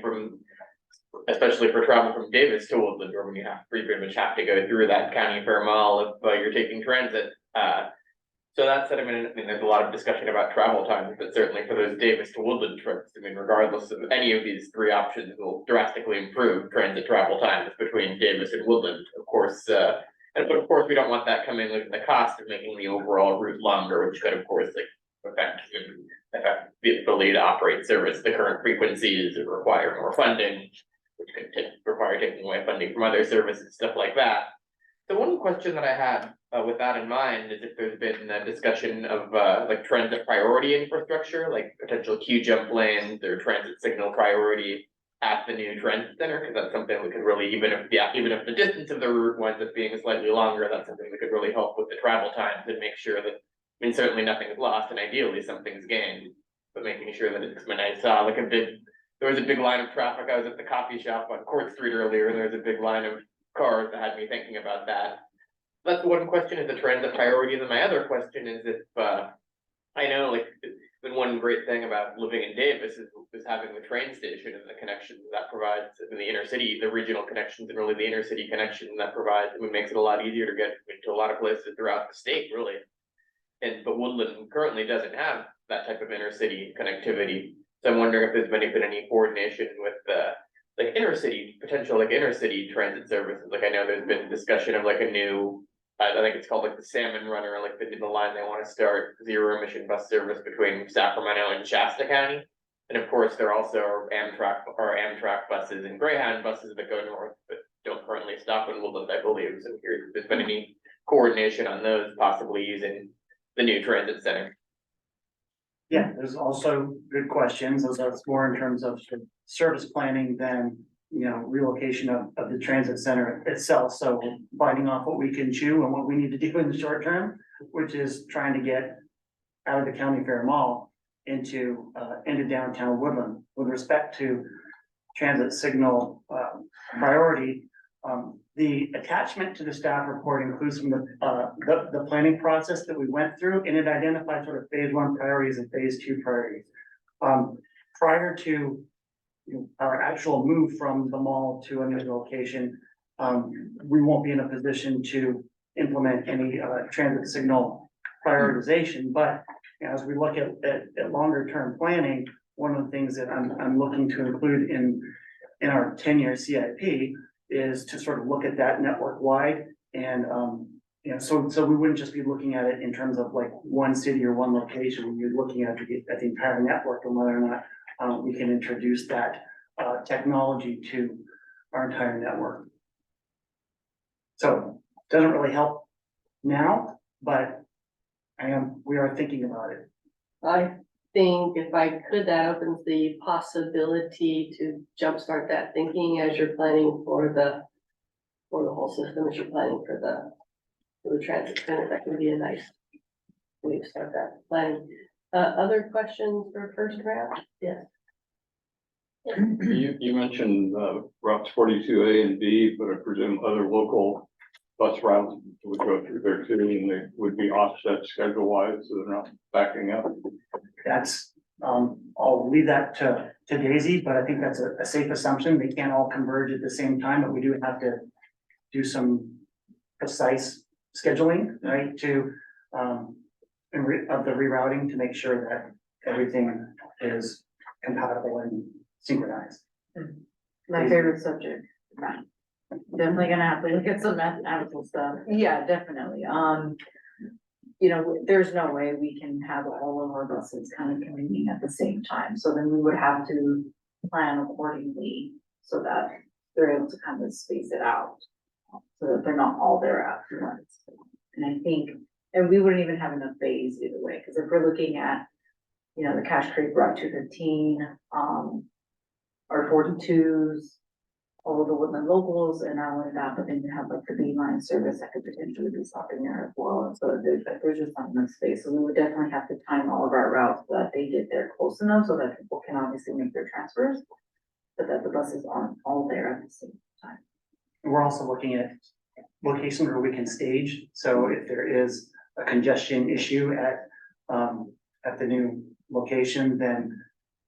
Speaker 9: especially for travel from Davis to Woodland, where you pretty much have to go through that county fair mall if you're taking transit. So that said, I mean, there's a lot of discussion about travel times, but certainly for those Davis to Woodland trips, I mean, regardless of any of these three options, will drastically improve transit travel times between Davis and Woodland, of course. But of course, we don't want that coming with the cost of making the overall route longer, which could, of course, affect the ability to operate service. The current frequencies require more funding, which could require taking away funding from other services, stuff like that. The one question that I had with that in mind is if there's been a discussion of like transit priority infrastructure, like potential queue jump lanes or transit signal priority at the new transit center, because that's something we could really, even if the distance of the route winds up being slightly longer, that's something that could really help with the travel times and make sure that, I mean, certainly nothing is lost and ideally something's gained, but making sure that it's, when I saw there was a big line of traffic. I was at the coffee shop on Court Street earlier, and there was a big line of cars that had me thinking about that. That's one question, is the transit priority. And then my other question is if, I know like the one great thing about living in Davis is having the train station and the connections that provides in the inner city, the regional connections and really the inner city connections that provides, it makes it a lot easier to get into a lot of places throughout the state, really. But Woodland currently doesn't have that type of inner city connectivity. So I'm wondering if there's been any coordination with like inner city transit services. Like I know there's been discussion of like a new, I think it's called like the Salmon Runner, like the line they want to start zero emission bus service between Sacramento and Shasta County. And of course, there also are Amtrak buses and Greyhound buses that go north, but don't currently stop in Woodland, I believe. So I'm curious if there's been any coordination on those, possibly using the new transit center.
Speaker 7: Yeah, there's also good questions. Those are more in terms of sort of service planning than, relocation of the transit center itself. So biting off what we can chew and what we need to do in the short term, which is trying to get out of the county fair mall into downtown Woodland. With respect to transit signal priority, The attachment to the staff report includes some of the planning process that we went through, and it identified sort of phase one priorities and phase two priorities. Prior to our actual move from the mall to another location, we won't be in a position to implement any transit signal prioritization, but as we look at longer term planning, one of the things that I'm looking to include in our 10-year CIP is to sort of look at that network wide and so we wouldn't just be looking at it in terms of like one city or one location. You're looking at the entire network and whether or not we can introduce that technology to our entire network. So it doesn't really help now, but we are thinking about it.
Speaker 3: I think if I could, that opens the possibility to jumpstart that thinking as you're planning for the whole system, as you're planning for the transit center. That can be a nice way to start that planning. Other questions for first round? Yes.
Speaker 10: You mentioned routes 42A and B, but I presume other local bus routes would go through there too, and they would be offset schedule wise, so they're not backing up.
Speaker 7: That's, I'll leave that to Daisy, but I think that's a safe assumption. They can't all converge at the same time, but we do have to do some precise scheduling, right, to of the rerouting to make sure that everything is compatible and synchronized.
Speaker 2: My favorite subject, math. Definitely gonna have to look at some mathematical stuff. Yeah, definitely. There's no way we can have all of our buses kind of convening at the same time. So then we would have to plan accordingly so that they're able to kind of space it out. So that they're not all there at once. And I think, and we wouldn't even have enough bays either way, because if we're looking at, the Cache Creek Route 215, our 42s, all of the Woodland locals, and not only that, but then you have like the B line service that could potentially be stopping there as well. And so there's just not enough space. So we would definitely have to time all of our routes so that they get there close enough so that people can obviously make their transfers, but that the buses aren't all there at the same time.
Speaker 7: And we're also looking at locations where we can stage. So if there is a congestion issue at the new location, then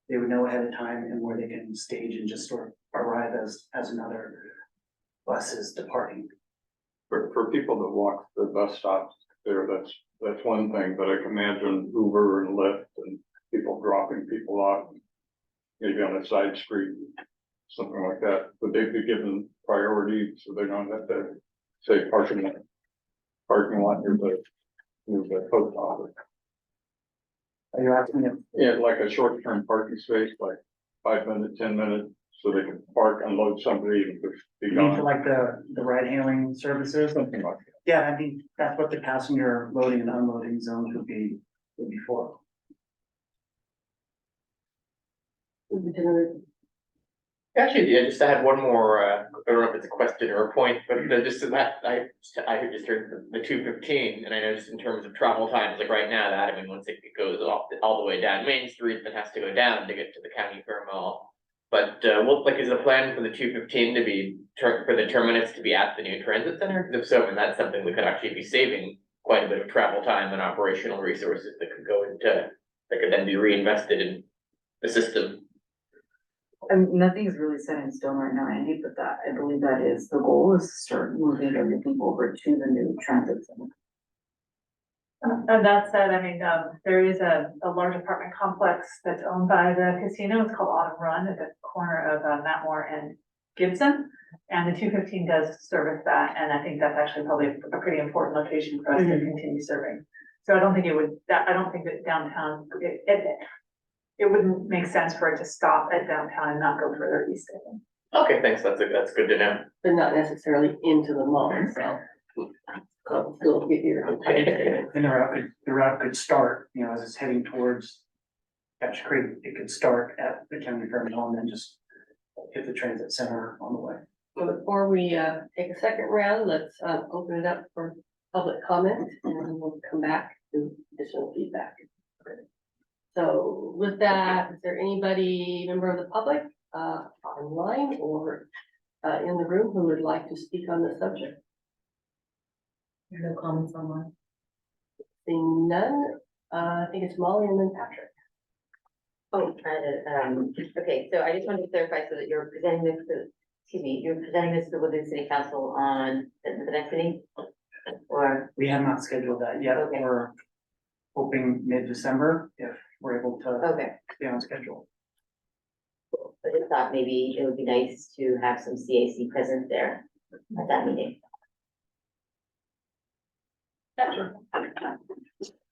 Speaker 7: they would know ahead of time and where they can stage and just sort of arrive as another bus is departing.
Speaker 10: For people that walk the bus stops there, that's one thing, but I can imagine Uber and Lyft and people dropping people off, maybe on a side street, something like that. Would they be given priority so they don't have to say parking lot near the post office?
Speaker 7: Are you asking if
Speaker 10: Yeah, like a short-term parking space, like 5 minutes, 10 minutes, so they can park, unload somebody and just be
Speaker 7: you mean for
Speaker 10: gone,
Speaker 7: like the ride hailing services?
Speaker 10: something like that.
Speaker 7: Yeah, I mean, that's what the passenger loading and unloading zones would be for.
Speaker 9: Actually, yeah, just I had one more, I don't know if it's a question or a point, but just in that, I just heard the 215, and I know just in terms of travel times, like right now, that, I mean, once it goes all the way down Main Street, then has to go down to get to the county fair mall. But, is the plan for the 215 to be, for the terminus to be at the new transit center? If so, and that's something we could actually be saving quite a bit of travel time and operational resources that could go into, that could then be reinvested in the system.
Speaker 2: And nothing's really set in stone right now, Andy, but I believe that is the goal, is to start moving everything over to the new transit center.
Speaker 8: And that said, there is a large apartment complex that's owned by the casino. It's called Autumn Run at the corner of Matmore and Gibson. And the 215 does service that, and I think that's actually probably a pretty important location for us to continue serving. So I don't think that downtown, it wouldn't make sense for it to stop at downtown and not go further east.
Speaker 9: Okay, thanks, that's good to know.
Speaker 3: But not necessarily into the mall itself. So still get your.
Speaker 7: And the route could start, as it's heading towards Cache Creek, it could start at the county fair mall and then just hit the transit center on the way.
Speaker 3: So before we take a second round, let's open it up for public comment and then we'll come back to additional feedback. So with that, is there anybody, member of the public, online or in the room who would like to speak on the subject?
Speaker 2: No comments online.
Speaker 3: Seeing none, I think it's Molly and then Patrick.
Speaker 6: Oh, okay, so I just wanted to clarify so that you're presenting this to, excuse me, you're presenting this to the Woodland City Council on the next meeting? Or,
Speaker 7: We have not scheduled that yet.
Speaker 6: Okay.
Speaker 7: We're hoping mid-December if we're able to
Speaker 6: okay,
Speaker 7: stay on schedule.
Speaker 6: but I thought maybe it would be nice to have some CAC present there at that meeting.
Speaker 3: Patrick.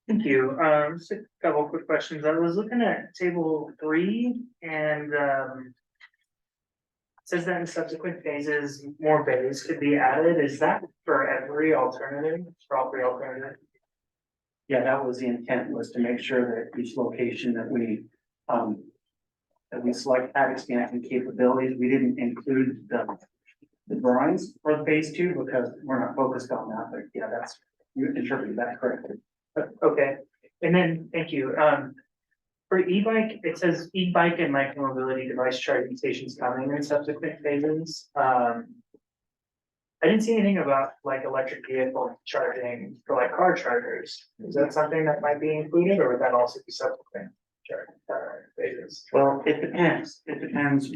Speaker 1: Thank you. Just a couple quick questions. I was looking at table 3 and, it says that in subsequent phases, more bays could be added. Is that for every alternative, for all 3 alternatives?
Speaker 7: Yeah, that was the intent, was to make sure that each location that we select had expansion capabilities. We didn't include the drawings for phase 2 because we're not focused on that, but yeah, that's, you interpreted that correctly.
Speaker 1: Okay, and then, thank you. For e-bike, it says e-bike and micromobility device charging stations coming in subsequent phases. I didn't see anything about like electric vehicle charging for like car chargers. Is that something that might be included or would that also be subsequent phases?
Speaker 7: Well, it depends. It depends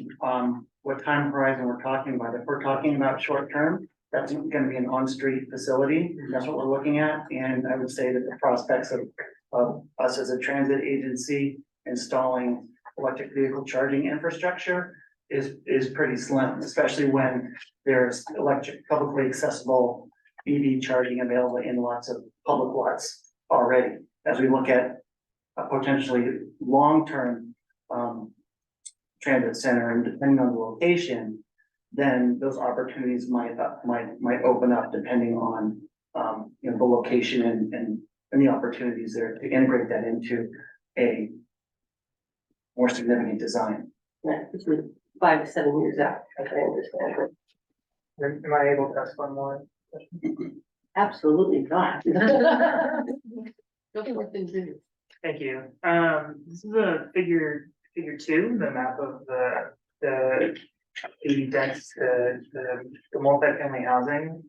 Speaker 7: what time horizon we're talking about. If we're talking about short term, that's gonna be an on-street facility. That's what we're looking at. And I would say that the prospects of us as a transit agency installing electric vehicle charging infrastructure is pretty slim, especially when there's electric, publicly accessible EV charging available in lots of public lots already. As we look at a potentially long-term transit center, and depending on the location, then those opportunities might open up depending on you know, the location and the opportunities there to integrate that into a more significant design.
Speaker 3: Yeah, this is 5 to 7 years out, as I understand it.
Speaker 1: Am I able to ask one more?
Speaker 3: Absolutely not. Go forth and do.
Speaker 1: Thank you. This is a figure 2, the map of the dense, the multifamily housing.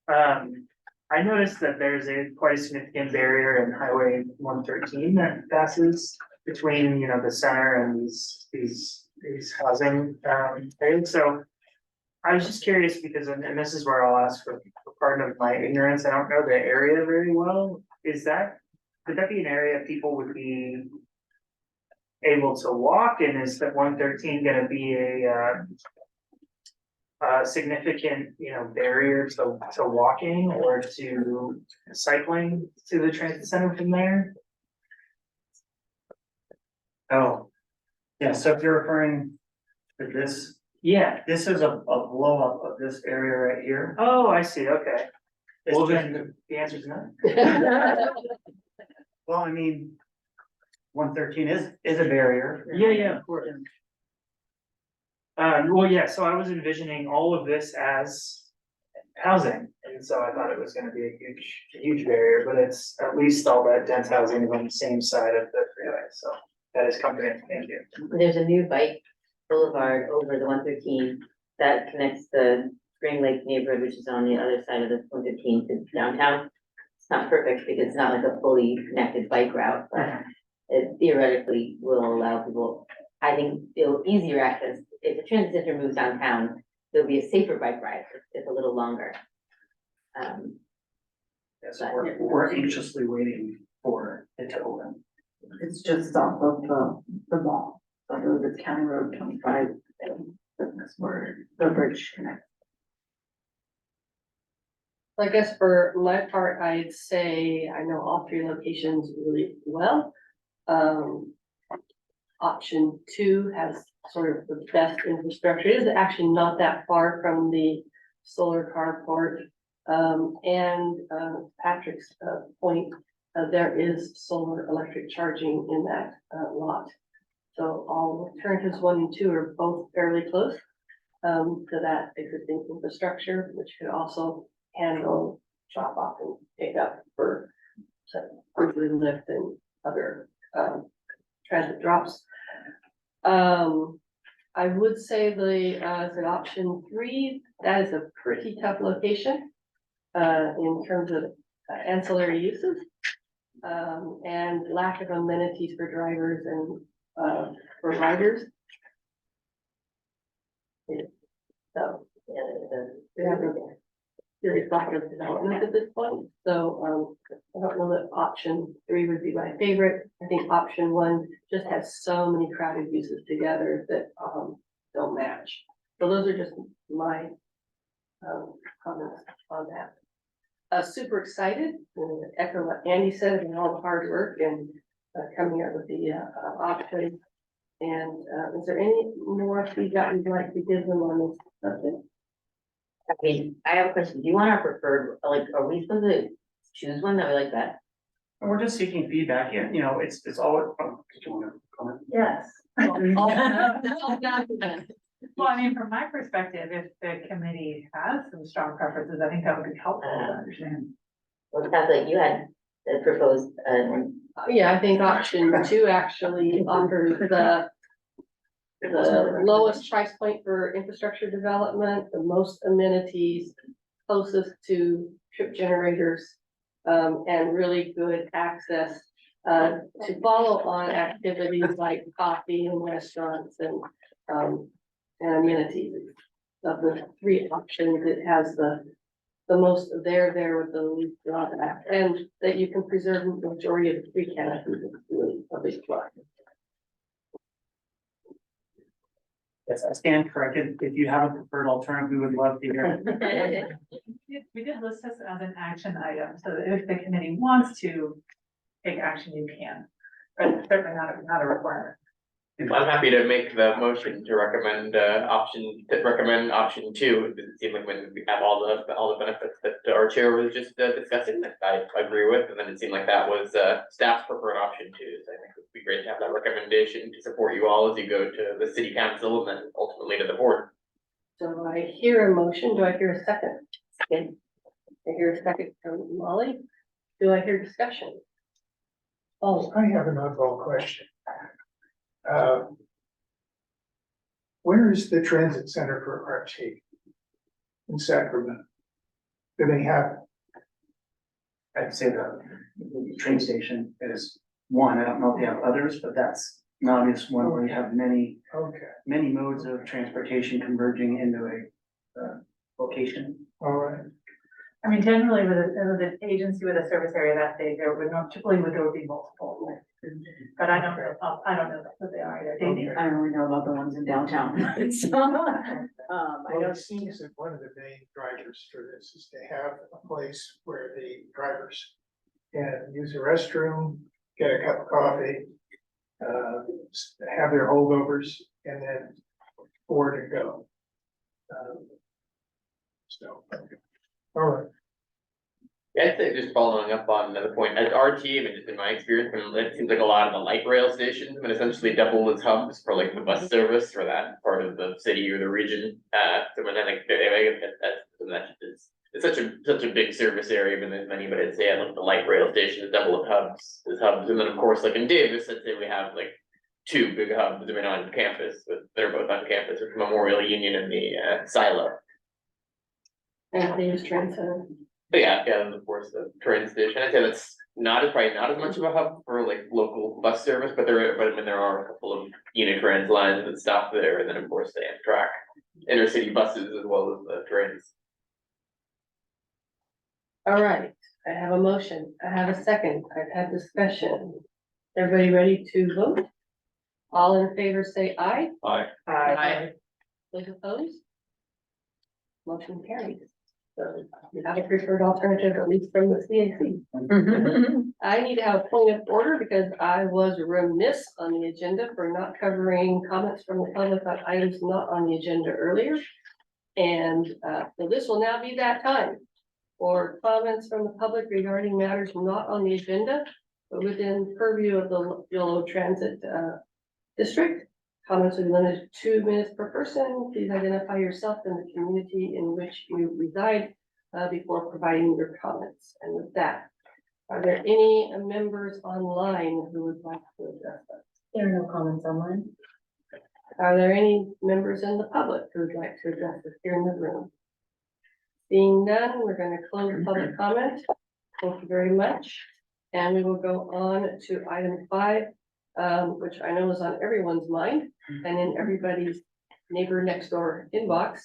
Speaker 1: I noticed that there's quite a significant barrier in Highway 113 that passes between, you know, the center and these housing areas. So I was just curious because, and this is where I'll ask for pardon of my ignorance. I don't know the area very well. Could that be an area people would be able to walk? And is that 113 gonna be a significant, you know, barrier to walking or to cycling to the transit center from there?
Speaker 7: Oh, yeah, so if you're referring to this,
Speaker 1: Yeah.
Speaker 7: this is a blow up of this area right here.
Speaker 1: Oh, I see. Okay.
Speaker 7: It's
Speaker 1: Well,
Speaker 7: just-
Speaker 1: then the answer is no.
Speaker 7: Well, I mean, 113 is a barrier.
Speaker 1: Yeah, of course. Well, yeah, so I was envisioning all of this as housing, and so I thought it was gonna be a huge barrier, but it's at least all that dense housing is on the same side of the freeway, so that is comforting, thank you.
Speaker 6: There's a new bike boulevard over the 113 that connects the Spring Lake neighborhood, which is on the other side of the 115 to downtown. It's not perfect because it's not like a fully connected bike route, but it theoretically will allow people, I think it'll easier access. If the transit center moves downtown, there'll be a safer bike ride. It's a little longer.
Speaker 7: Yes, we're anxiously waiting for it to open.
Speaker 2: It's just off of the mall, so I believe it's County Road 25, that's where the bridge connects.
Speaker 3: I guess for my part, I'd say I know all 3 locations really well. Option 2 has sort of the best infrastructure. It is actually not that far from the solar carport. Patrick's point, there is solar electric charging in that lot. So all alternatives 1 and 2 are both fairly close to that existing infrastructure, which could also handle drop off and pick up for Uber and Lyft and other transit drops. I would say is it option 3, that is a pretty tough location. In terms of ancillary uses. And lack of amenities for drivers and, for riders. Yeah, so, we have a serious lack of development at this point, so, I don't know that option 3 would be my favorite. I think option 1 just has so many crowded uses together that, don't match. So those are just my, comments on that. Super excited, echo what Andy said, and all the hard work and, coming up with the, option. And, is there any more feedback you'd like to give them on this subject?
Speaker 6: I mean, I have a question. Do you want our preferred, like, are we supposed to choose one that we like best?
Speaker 7: And we're just seeking feedback, and, you know, it's all, did you want to comment?
Speaker 8: Yes.
Speaker 3: Oh,
Speaker 8: Well, I mean, from my perspective, if the committee has some strong preferences, I think that would be helpful to understand.
Speaker 6: Well, it sounds like you had proposed,
Speaker 3: Yeah, I think option 2 actually offers the lowest price point for infrastructure development, the most amenities, closest to trip generators, and really good access to follow on activities like coffee and restaurants and amenities. Of the 3 options, it has the most there with the least drawback, and that you can preserve the majority of the free canopies. It's really a big plus.
Speaker 7: Yes, I stand corrected. If you have a preferred alternative, we would love to hear it.
Speaker 8: We did list this as an action item, so that if the committee wants to take action, you can, but certainly not a requirement.
Speaker 9: I'm happy to make the motion to recommend option 2. It doesn't seem like when we have all the benefits that our chair was just discussing, that I agree with, and then it seemed like that was staff's preferred option 2. So I think it would be great to have that recommendation to support you all as you go to the city council and then ultimately to the board.
Speaker 3: So I hear a motion. Do I hear a second? Second. I hear a second from Molly. Do I hear discussion?
Speaker 4: Oh, I have an oddball question. Where is the transit center for RT in Sacramento? Do they have?
Speaker 7: I'd say the train station is one. I don't know if they have others, but that's an obvious one where you have many modes of transportation converging into a location.
Speaker 4: All right.
Speaker 8: I mean, generally with an agency with a service area that big, there would be multiple. But I don't know what they are either. Davey?
Speaker 2: I only know about the ones in downtown. So, I
Speaker 4: Well,
Speaker 2: don't
Speaker 4: it seems that one of the main drivers for this is to have a place where the drivers can use a restroom, get a cup of coffee, have their holdovers, and then board and go. All right.
Speaker 9: Yeah, I'd say just following up on another point, as our team, and just in my experience, it seems like a lot of the light rail stations, but essentially double as hubs for like the bus service for that part of the city or the region. So when I think it's such a big service area, but there's many, but I'd say like the light rail stations double as hubs, and then of course, like in Davis, I'd say we have like 2 big hubs, I mean, on campus, but they're both on campus, with Memorial Union and the Silo.
Speaker 3: And Davis Train Center.
Speaker 9: But yeah, and of course the train station, I'd say that's probably not as much of a hub for like local bus service, but there are a couple of Unitrans lines that stop there, and then of course the Amtrak intercity buses as well as the trains.
Speaker 3: All right, I have a motion. I have a second. I've had discussion. Everybody ready to vote? All in favor, say aye.
Speaker 10: Aye.
Speaker 3: Aye. Those opposed? Motion carries. So you have a preferred alternative, at least from the CAC. I need to have a point of order because I was remiss on the agenda for not covering comments from the public on items not on the agenda earlier. And so this will now be that time for comments from the public regarding matters not on the agenda, but within purview of the Yolo Transit District. Comments will be limited to 2 minutes per person. Please identify yourself and the community in which you reside before providing your comments. And with that, are there any members online who would like to address us?
Speaker 6: there are no comments online.
Speaker 3: Are there any members in the public who would like to address us here in the room? Seeing none, we're gonna close public comment. Thank you very much. And we will go on to item 5, which I know is on everyone's mind and in everybody's neighbor next door inbox,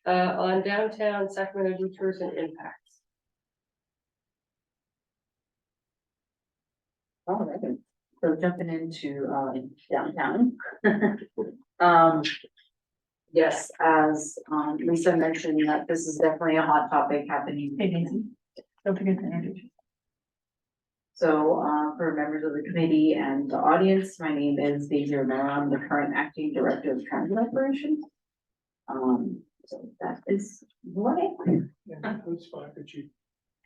Speaker 3: on downtown Sacramento detours and impacts.
Speaker 2: All right, so jumping into downtown. Yes, as Lisa mentioned, that this is definitely a hot topic happening.
Speaker 8: Hey, Nancy, don't forget to introduce.
Speaker 2: So for members of the committee and the audience, my name is Daisy Romero. I'm the current acting director of transit operations. So that is what
Speaker 4: And whose spot did you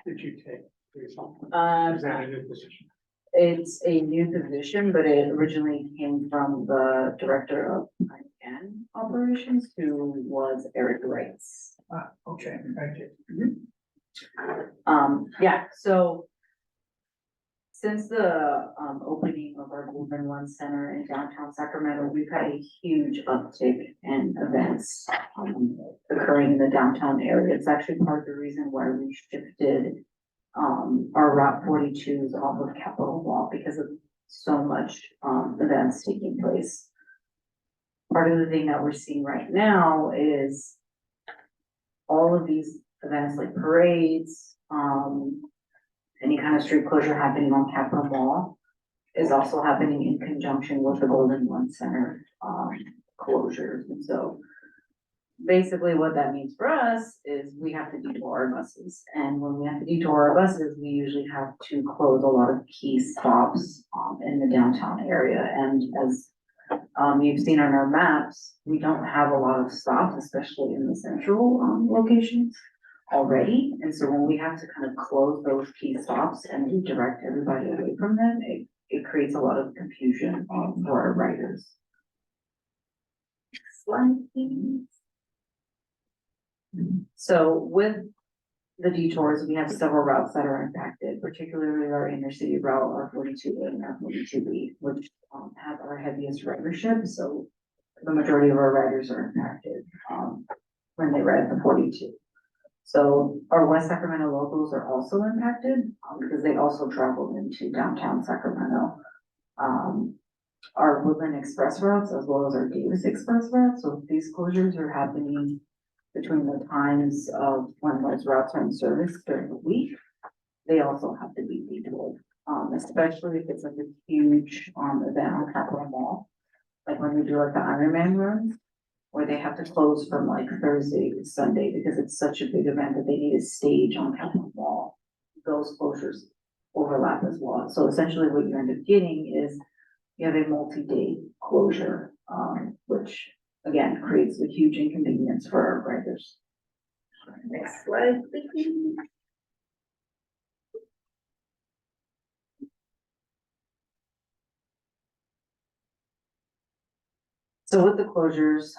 Speaker 4: take? Is
Speaker 2: I.
Speaker 4: that a new position?
Speaker 2: It's a new position, but it originally came from the director of ICANN operations, who was Eric Wrights.
Speaker 4: Ah, okay, thank you.
Speaker 2: Yeah, so since the opening of our Golden One Center in downtown Sacramento, we've had a huge uptick in events occurring in the downtown area. It's actually part of the reason why we shifted our Route 42s off of Capitol Mall because of so much events taking place. Part of the thing that we're seeing right now is all of these events like parades, any kind of street closure happening on Capitol Mall is also happening in conjunction with the Golden One Center closures. And so basically what that means for us is we have to detour our buses. And when we have to detour our buses, we usually have to close a lot of key stops in the downtown area. And as you've seen on our maps, we don't have a lot of stops, especially in the central locations already. And so when we have to kind of close those key stops and redirect everybody away from them, it creates a lot of confusion for our riders. Slide, please. So with the detours, we have several routes that are impacted, particularly our inner city route, our 42A and our 42B, which have our heaviest ridership. So the majority of our riders are impacted when they ride the 42. So our West Sacramento locals are also impacted because they also travel into downtown Sacramento. Our Woodland Express routes as well as our Davis Express routes. So these closures are happening between the times of when those routes are in service during the week. They also have to be detoured, especially if it's like a huge event on Capitol Mall. Like when we do like the Ironman runs, where they have to close from like Thursday to Sunday because it's such a big event that they need a stage on Capitol Mall. Those closures overlap as well. So essentially what you end up getting is you have a multi-day closure, which again creates a huge inconvenience for our riders. Next slide, please. So with the closures,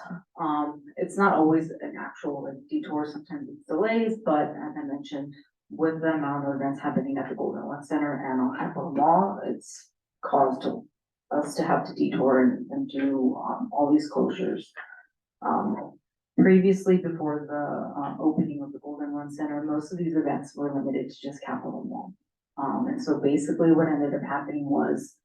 Speaker 2: it's not always an actual like detour, sometimes it's delays, but as I mentioned, with the amount of events happening at the Golden One Center and on Capitol Mall, it's caused us to have to detour and do all these closures. Previously, before the opening of the Golden One Center, most of these events were limited to just Capitol Mall. And so basically what ended up happening was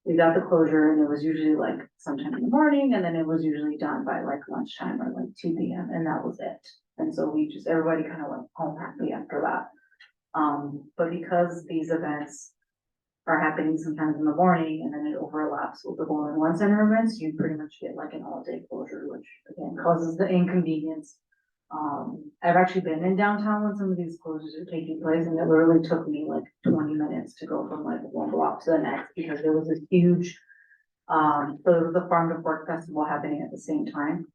Speaker 2: we got the closure and it was usually like sometime in the morning and then it was usually done by like lunchtime or like 2 p.m. and that was it. And so everybody kind of went home happy after that. But because these events are happening sometimes in the morning and then it overlaps with the Golden One Center events, you pretty much get like an all-day closure, which again causes the inconvenience. I've actually been in downtown when some of these closures are taking place and it literally took me like 20 minutes to go from like one block to the next because there was a huge, so there was a Farm to Fork festival happening at the same time.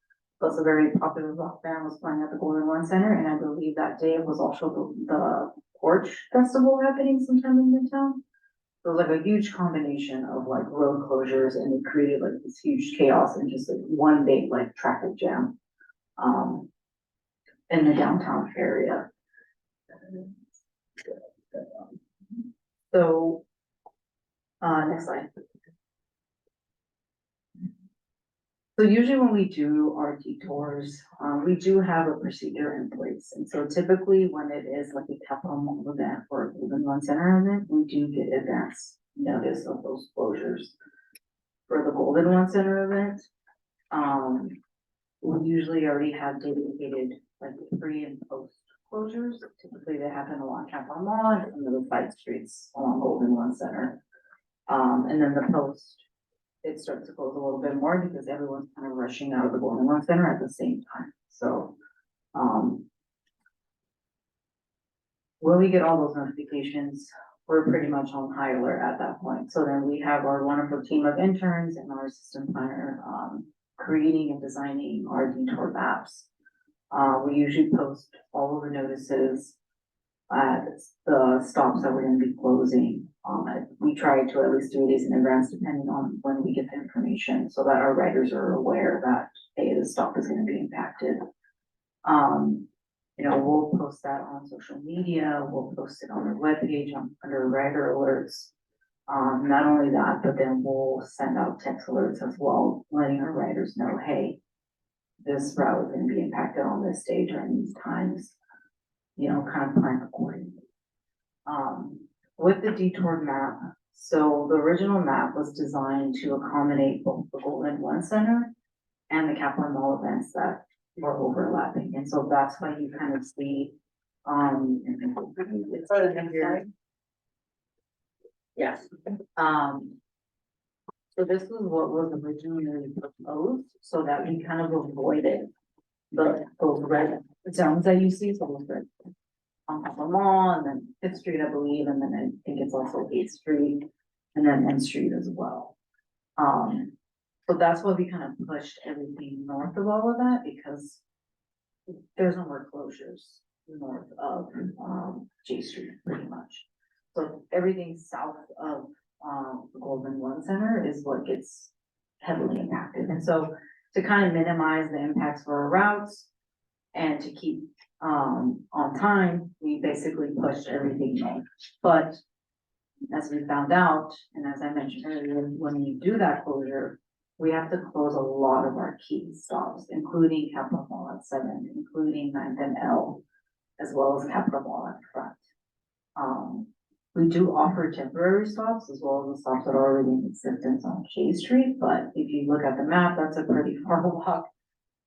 Speaker 2: Plus a very popular rock band was playing at the Golden One Center and I believe that day it was also the Porch Festival happening sometime in Midtown. So it was like a huge combination of like road closures and it created like this huge chaos and just like one big like traffic jam. In the downtown area. So, next slide. So usually when we do our detours, we do have a procedure in place. And so typically when it is like a capital mall event or a Golden Run Center event, we do get advance notice of those closures. For the Golden Run Center event, we usually already have dedicated like pre and post closures. Typically they happen along Capital Mall and some of the side streets along Golden Run Center. And then the post, it starts to close a little bit more because everyone's kind of rushing out of the Golden Run Center at the same time. So, when we get all those notifications, we're pretty much on high alert at that point. So then we have our wonderful team of interns and our assistant planner, creating and designing our detour maps. We usually post all of the notices at the stops that we're gonna be closing. We try to at least 3 days in advance, depending on when we get the information, so that our riders are aware that, hey, the stop is gonna be impacted. You know, we'll post that on social media, we'll post it on our webpage under rider alerts. Not only that, but then we'll send out text alerts as well, letting our riders know, hey, this route is gonna be impacted on this day during these times. You know, kind of plan accordingly. With the detour map, so the original map was designed to accommodate both the Golden Run Center and the Capital Mall events that were overlapping, and so that's why you kind of see, it's sort of in here. Yes, so this was what was originally proposed, so that we kind of avoided those red zones that you see, so those red on Capital Mall, and then Fifth Street, I believe, and then I think it's also 8th Street, and then N Street as well. So that's why we kind of pushed everything north of all of that, because there's no more closures north of, J Street, pretty much. So everything south of, the Golden Run Center is what gets heavily impacted, and so to kind of minimize the impacts for our routes and to keep, on time, we basically pushed everything north. But as we found out, and as I mentioned earlier, when we do that closure, we have to close a lot of our key stops, including Capital Mall at 7, including 9th and L, as well as Capital Mall at front. We do offer temporary stops as well as the stops that are already in existence on J Street, but if you look at the map, that's a pretty far walk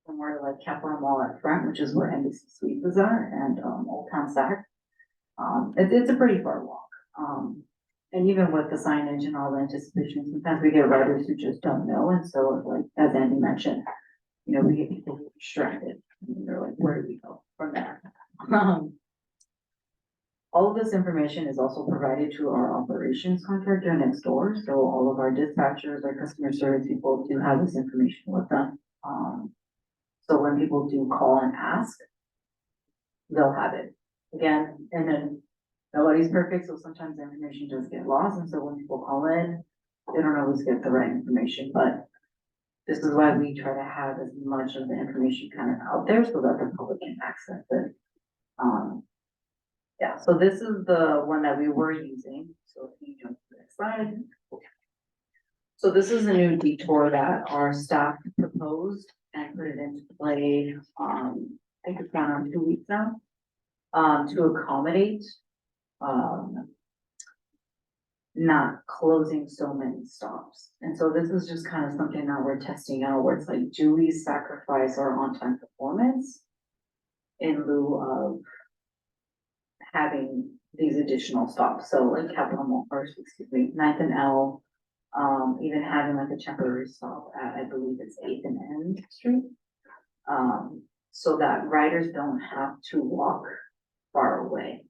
Speaker 2: from where like Capital Mall at front, which is where Embassy Suites is at, and Old Town Sac. It's a pretty far walk. And even with the signage and all the anticipation, sometimes we get riders who just don't know, and so like, as Andy mentioned, you know, we get people distracted, and they're like, where do we go from there? All of this information is also provided to our operations contractor next door, so all of our dispatchers, our customer service people do have this information with them. So when people do call and ask, they'll have it again, and then nobody's perfect, so sometimes the information does get lost, and so when people call in, they don't always get the right information, but this is why we try to have as much of the information kind of out there so that the public can access it. Yeah, so this is the one that we were using, so if you jump to the next slide. So this is a new detour that our staff proposed and put it into play, I think it's gone on 2 weeks now, to accommodate, not closing so many stops. And so this is just kind of something that we're testing out, where it's like, do we sacrifice our on-time performance in lieu of having these additional stops? So like Capital Mall, or excuse me, 9th and L, even having like a temporary stop at, I believe it's 8th and N Street. So that riders don't have to walk far away.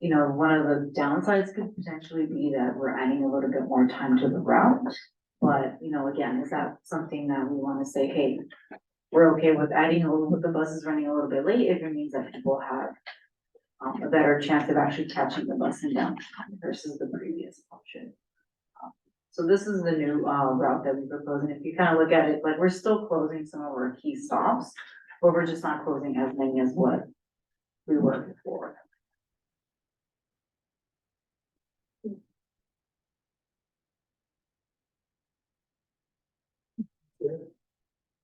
Speaker 2: You know, one of the downsides could potentially be that we're adding a little bit more time to the route. But, you know, again, is that something that we want to say, hey, we're okay with adding a little bit, the bus is running a little bit late if it means that people have a better chance of actually catching the bus in downtown versus the previous option. So this is the new route that we propose, and if you kind of look at it, like, we're still closing some of our key stops, but we're just not closing as many as what we were before.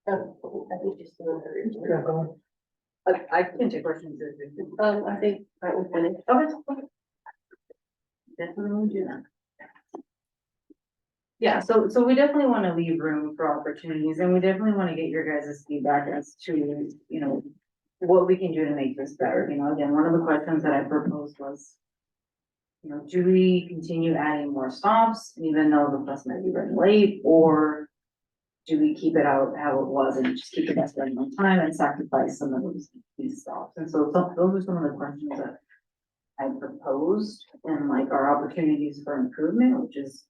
Speaker 3: I think just doing
Speaker 4: Yeah, go on.
Speaker 2: I can take questions.
Speaker 3: I think that was finished.
Speaker 2: Okay. Definitely do that. Yeah, so we definitely wanna leave room for opportunities, and we definitely wanna get your guys' feedback as to, you know, what we can do to make this better, you know, again, one of the questions that I proposed was, you know, do we continue adding more stops, even though the bus might be running late, or do we keep it out how it was and just keep the bus running on time and sacrifice some of these stops? And so those are some of the questions that I proposed, and like our opportunities for improvement, which is,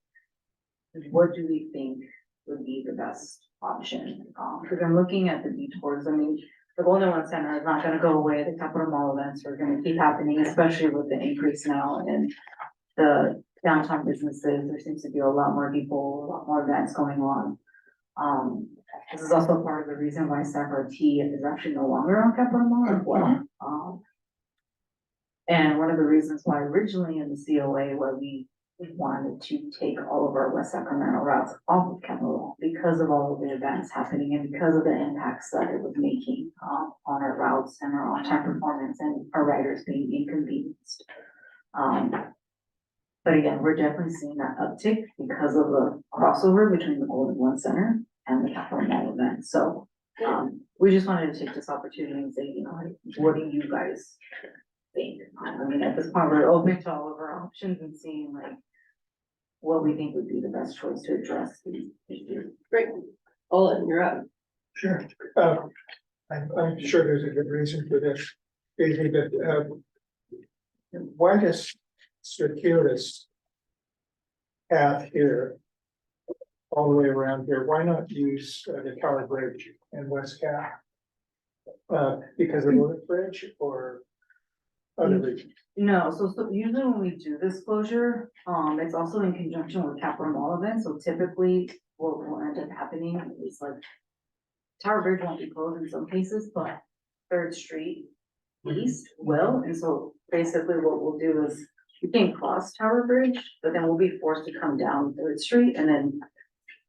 Speaker 2: what do we think would be the best option? Because I'm looking at the detours, I mean, the Golden One Center is not gonna go away, the Capital Mall events are gonna keep happening, especially with the increase now in the downtown businesses. There seems to be a lot more people, a lot more events going on. This is also part of the reason why SACRT is actually no longer on Capital Mall as well. And one of the reasons why originally in the COA, where we wanted to take all of our West Sacramento routes off of Capital Mall because of all of the events happening and because of the impacts that it was making on our routes and our on-time performance and our riders being inconvenienced. But again, we're definitely seeing that uptick because of the crossover between the Golden One Center and the Capital Mall event. So we just wanted to take this opportunity and say, you know, like, what do you guys think? I mean, at this point, we're open to all of our options and seeing like what we think would be the best choice to address these issues.
Speaker 3: Great. Olin, you're up.
Speaker 4: Sure. I'm sure there's a good reason for this. Daisy, but why does circuitous path here all the way around here? Why not use the Tower Bridge and West Cap? Because of the bridge or other reasons?
Speaker 2: No, so usually when we do this closure, it's also in conjunction with Capital Mall events, so typically what will end up happening is like Tower Bridge won't be closed in some cases, but Third Street East will, and so basically what we'll do is we can cross Tower Bridge, but then we'll be forced to come down Third Street and then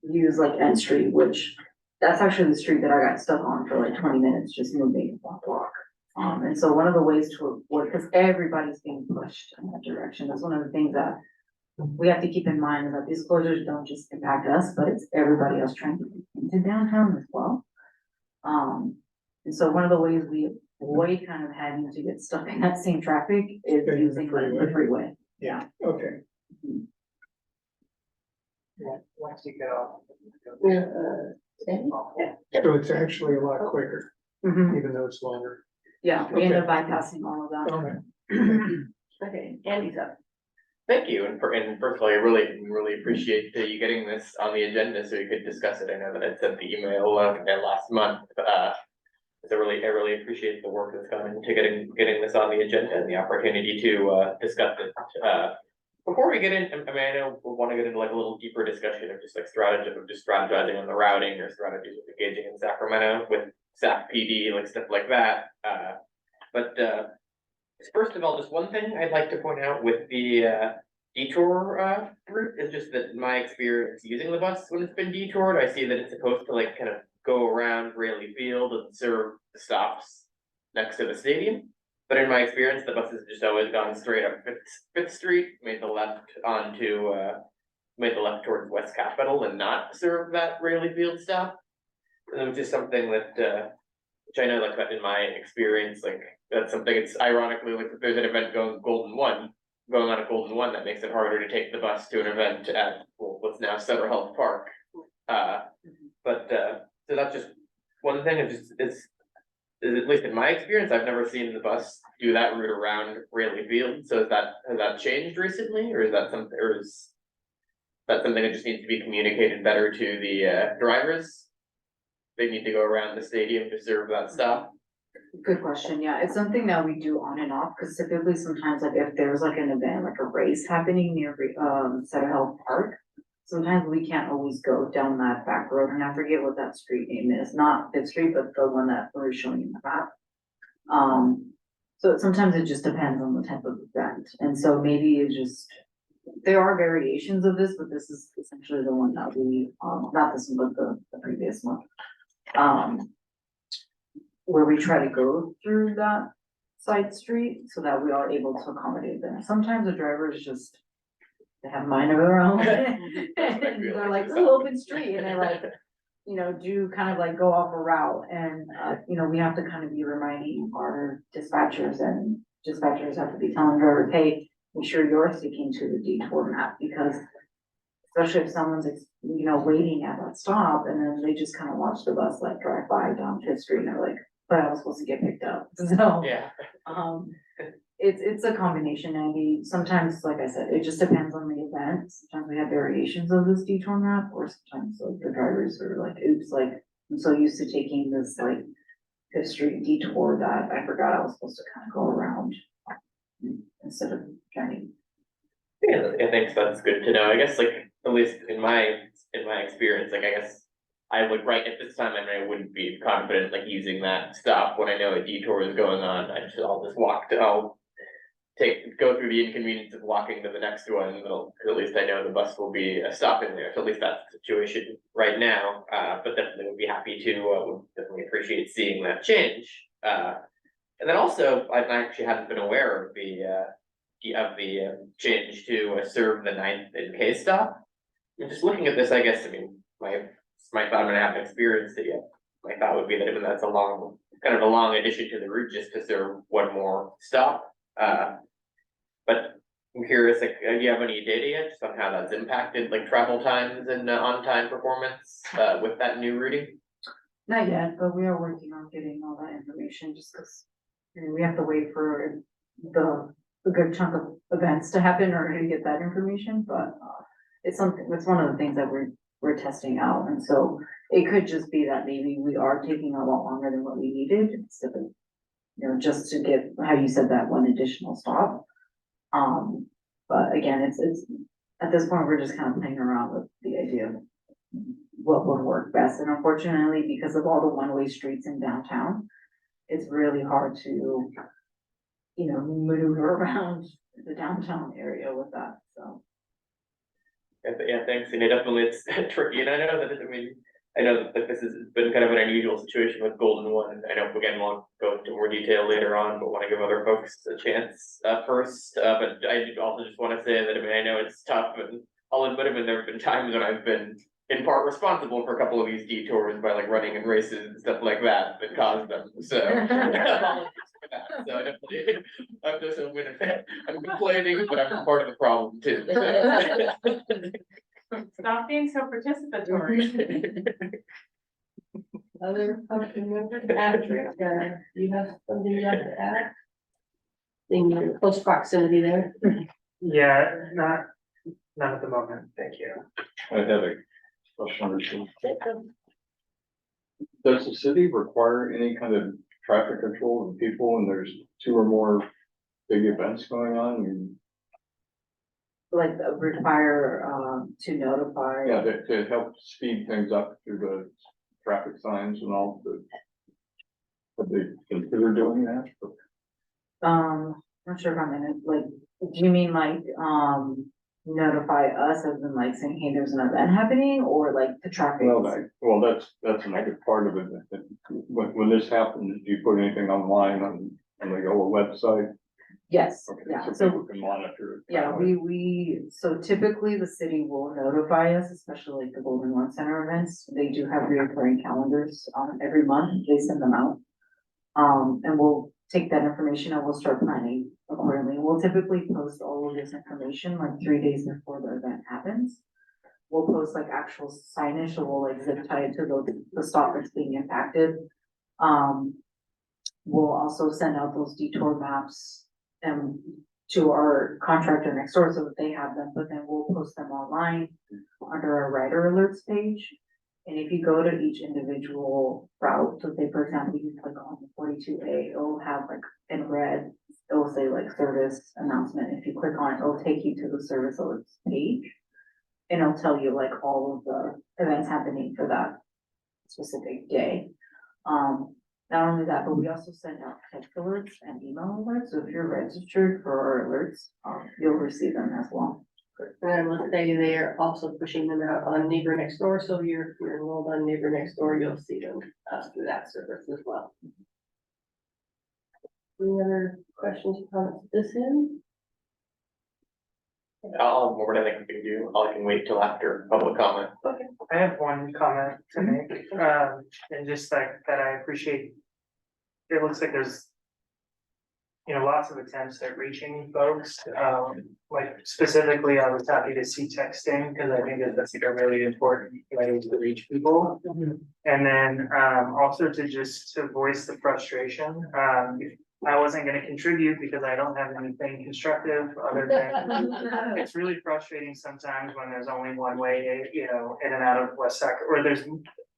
Speaker 2: use like N Street, which that's actually the street that I got stuck on for like 20 minutes, just moving one block. And so one of the ways to avoid, because everybody's being pushed in that direction, that's one of the things that we have to keep in mind, is that these closures don't just impact us, but it's everybody else trying to get into downtown as well. And so one of the ways we avoid kind of having to get stuck in that same traffic is
Speaker 4: Getting
Speaker 2: using the freeway.
Speaker 4: Yeah, okay.
Speaker 1: Once you get off.
Speaker 4: So it's actually a lot quicker,
Speaker 2: Mhm.
Speaker 4: even though it's longer.
Speaker 2: Yeah, we end up bypassing all of that.
Speaker 4: All right.
Speaker 3: Okay, Andy's up.
Speaker 9: Thank you, and first of all, I really appreciate you getting this on the agenda so we could discuss it. I know that I sent the email last month. So I really appreciate the work that's gone into getting this on the agenda and the opportunity to discuss it. Before we get in, I mean, I know we want to get into like a little deeper discussion of just like strategizing on the routing or strategies of engaging in Sacramento with SAC PD, like stuff like that. But first of all, just one thing I'd like to point out with the detour route is just that my experience using the bus when it's been detoured, I see that it's supposed to like kind of go around Rayleigh Field and serve the stops next to the stadium. But in my experience, the bus has just always gone straight up Fifth Street, made the left towards West Capitol and not serve that Rayleigh Field stop. And which is something that, which I know like that in my experience, like that's something, it's ironically like if there's an event going on at Golden One, that makes it harder to take the bus to an event at what's now Sutter Health Park. So that's just one thing, is at least in my experience, I've never seen the bus do that route around Rayleigh Field. So has that changed recently, or is that something that just needs to be communicated better to the drivers? They need to go around the stadium to serve that stop.
Speaker 2: Good question, yeah, it's something that we do on and off, because typically sometimes like if there's like an event, like a race happening near Sutter Health Park, sometimes we can't always go down that back road, and I forget what that street name is, not Fifth Street, but the one that we're showing in the map. So sometimes it just depends on the type of event, and so maybe it just, there are variations of this, but this is essentially the one that we, not this one, but the previous one. Where we try to go through that side street so that we are able to accommodate them. Sometimes the drivers just, they have a mind of their own. And they're like, oh, open street, and they're like, you know, do kind of like go off a route, and, you know, we have to kind of be reminding our dispatchers, and dispatchers have to be telling drivers, hey, make sure you're sticking to the detour map, because especially if someone's, you know, waiting at that stop, and then they just kind of watch the bus like drive by down Fifth Street, and they're like, but I was supposed to get picked up, so.
Speaker 9: Yeah.
Speaker 2: It's a combination, Andy. Sometimes, like I said, it just depends on the event. Sometimes we have variations of this detour map, or sometimes like the drivers are like, oops, like, I'm so used to taking this like Fifth Street detour that I forgot I was supposed to kind of go around instead of trying.
Speaker 9: Yeah, I think that's good to know. I guess like, at least in my experience, like I guess I would right at this time, I wouldn't be confident like using that stop when I know a detour is going on. I'll just I'll go through the inconvenience of walking to the next one, because at least I know the bus will be stopping there. So at least that's the situation right now. But definitely would be happy to, would definitely appreciate seeing that change. And then also, I actually hadn't been aware of the change to serve the 9th and K stop. And just looking at this, I guess, I mean, my thought, I haven't experienced it yet. My thought would be that even that's kind of a long addition to the route just to serve one more stop. But I'm curious, like, do you have any data yet just on how that's impacted, like travel times and on-time performance with that new routing?
Speaker 2: Not yet, but we are working on getting all that information, just because we have to wait for the good chunk of events to happen in order to get that information, but it's one of the things that we're testing out, and so it could just be that maybe we are taking a lot longer than what we needed, instead of, you know, just to get, how you said, that one additional stop. But again, it's at this point, we're just kind of playing around with the idea of what would work best, and unfortunately, because of all the one-way streets in downtown, it's really hard to, you know, maneuver around the downtown area with that, so.
Speaker 9: Yeah, thanks. And it's tricky, and I know that this has been kind of an unusual situation with Golden One, and I know again we'll go into more detail later on, but want to give other folks a chance first. But I also just want to say that I know it's tough, and I'll admit it, there have been times when I've been in part responsible for a couple of these detours by like running in races and stuff like that caused them. So apologies for that. So definitely, I'm complaining, but I'm part of the problem too.
Speaker 8: Stop being so participatory.
Speaker 3: Other function members, Patrick, you have something you'd like to add? In your close proximity there.
Speaker 1: Yeah, not at the moment, thank you.
Speaker 10: I have a question or two. Does the city require any kind of traffic control of people when there's 2 or more big events going on? And,
Speaker 2: Like require, to notify.
Speaker 10: yeah, to help speed things up through the traffic signs and all the. Have they considered doing that?
Speaker 2: Not sure if I'm in it, like, do you mean like, notify us as in like saying, hey, there's an event happening, or like the traffic?
Speaker 10: Well, that's another part of it. When this happens, do you put anything online on the Yolo website?
Speaker 2: Yes,
Speaker 10: Okay,
Speaker 2: yeah,
Speaker 10: so people can monitor it.
Speaker 2: yeah, so typically the city will notify us, especially like the Golden One Center events. They do have recurring calendars, every month, they send them out. And we'll take that information and we'll start planning accordingly. We'll typically post all of this information like 3 days before the event happens. We'll post like actual signage, so we'll like zip tie it to the stop that's being impacted. We'll also send out those detour maps and to our contractor next door so that they have them, but then we'll post them online under our rider alerts page. And if you go to each individual route, so say for example, you click on 42A, it'll have like in red, it'll say like service announcement. If you click on it, it'll take you to the service alerts page. And it'll tell you like all of the events happening for that specific day. Not only that, but we also send out text alerts and email alerts. So if you're registered for our alerts, you'll receive them as well.
Speaker 3: And I will say they are also pushing them out on Neighbor Next Door, so if you're enrolled on Neighbor Next Door, you'll see them through that service as well. Any other questions or comments this in?
Speaker 9: I'll, what I think we can do, I can wait till after public comment.
Speaker 1: I have one comment to make, and just like that I appreciate. It looks like there's, you know, lots of attempts at reaching folks, like specifically, I was happy to see texting, because I think that that's like a really important way to reach people. And then, also to voice the frustration, I wasn't gonna contribute because I don't have anything constructive other than, it's really frustrating sometimes when there's only one way, you know, in and out of West Sacramento, or there's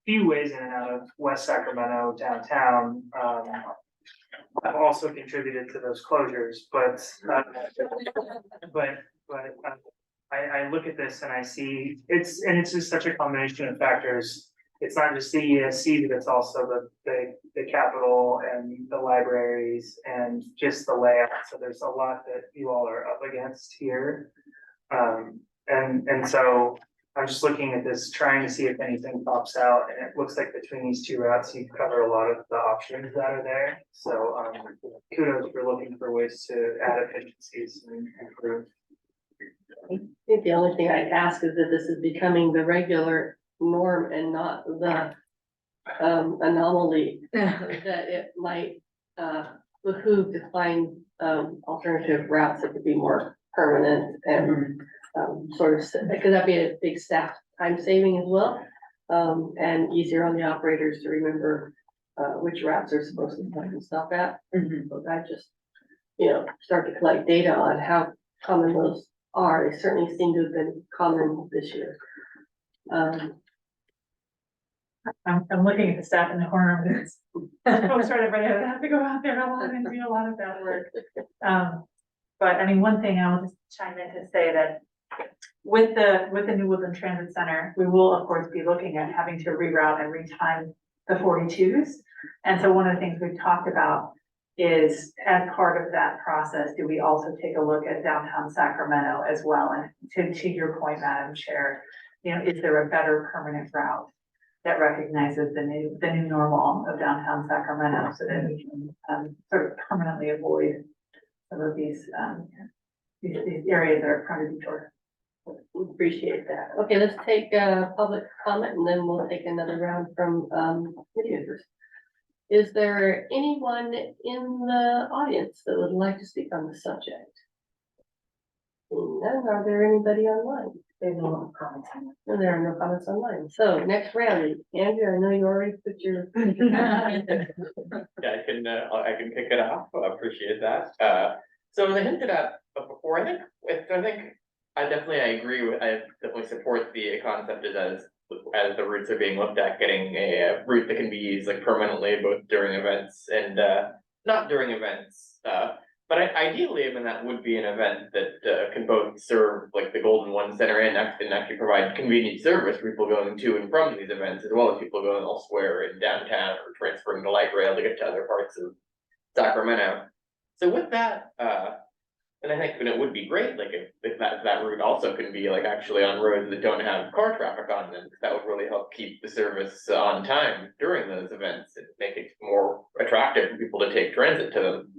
Speaker 1: few ways in and out of West Sacramento downtown. I've also contributed to those closures, but I look at this and I see it's just such a combination of factors. It's not just the ESC, but it's also the Capitol and the libraries and just the layout. So there's a lot that you all are up against here. And so I'm just looking at this, trying to see if anything pops out, and it looks like between these two routes, you cover a lot of the options that are there. So, kudos for looking for ways to add efficiencies and improve.
Speaker 3: I think the only thing I'd ask is that this is becoming the regular norm and not the anomaly. That it might behoove to find alternative routes that could be more permanent and sort of, because that'd be a big staff time saving as well. And easier on the operators to remember which routes are supposed to find and stop at. So I just, you know, start to collect data on how common those are. They certainly seem to have been common this year.
Speaker 8: I'm looking at the staff in the corner of this. Folks sort of ready to have to go out there a lot and do a lot of that work. But I mean, one thing I will just chime in to say that with the New Woodland Transit Center, we will of course be looking at having to reroute and retime the 42s. And so one of the things we've talked about is, as part of that process, do we also take a look at downtown Sacramento as well? And to your point, Madam Chair, you know, is there a better permanent route that recognizes the new normal of downtown Sacramento, so that we can sort of permanently avoid some of these areas that are prone to detour.
Speaker 3: We appreciate that. Okay, let's take public comment and then we'll take another round from video members. Is there anyone in the audience that would like to speak on the subject? None. Are there anybody online?
Speaker 2: There's no comments on that.
Speaker 3: No, there are no comments online. So next round, Andrew, I know you already put your.
Speaker 9: Yeah, I can kick it off. I appreciate that. So as I hinted at before, I definitely support the concept as the routes are being looked at, getting a route that can be used like permanently, both during events and not during events. But ideally, I mean, that would be an event that can both serve like the Golden One Center and actually provide convenient service for people going to and from these events, as well as people going elsewhere in downtown or transferring the light rail to get to other parts of Sacramento. So with that, and I think it would be great, like if that route also can be like actually on roads that don't have car traffic on them, because that would really help keep the service on time during those events and make it more attractive for people to take transit to them.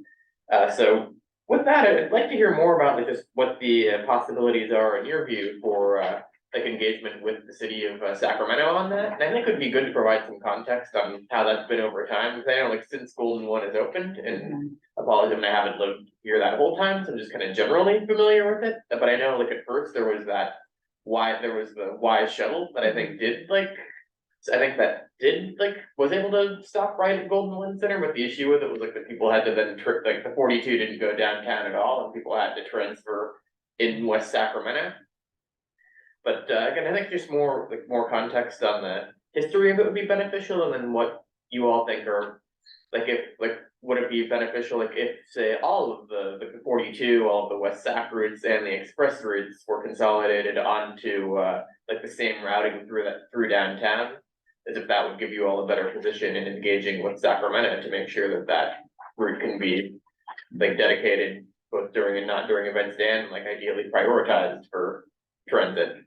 Speaker 9: So with that, I'd like to hear more about like just what the possibilities are in your view for like engagement with the city of Sacramento on that. And I think it would be good to provide some context on how that's been over time. Because I know like since Golden One has opened, and apologies when I haven't lived here that whole time, so I'm just kind of generally familiar with it. But I know like at first there was the Y shuttle that I think was able to stop right at Golden One Center, but the issue with it was like that people had to then like the 42 didn't go downtown at all, and people had to transfer in West Sacramento. But again, I think just more context on the history of it would be beneficial, and then what you all think are would it be beneficial if say all of the 42, all of the West Sac routes and the express routes were consolidated onto like the same routing through downtown, as if that would give you all a better position in engaging with Sacramento to make sure that route can be like dedicated both during and not during events, and like ideally prioritized for transit.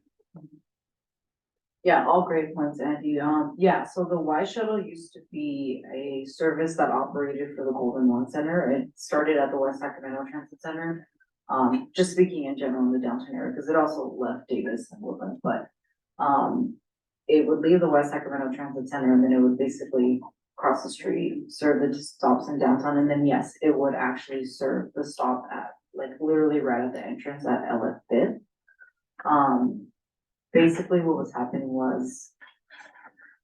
Speaker 2: Yeah, all great points, Andy. Yeah, so the Y shuttle used to be a service that operated for the Golden One Center. It started at the West Sacramento Transit Center. Just speaking in general in the downtown area, because it also left Davis and Woodland, but, it would leave the West Sacramento Transit Center and then it would basically cross the street, serve the stops in downtown, and then yes, it would actually serve the stop at, like, literally right at the entrance at LF Fifth. Basically what was happening was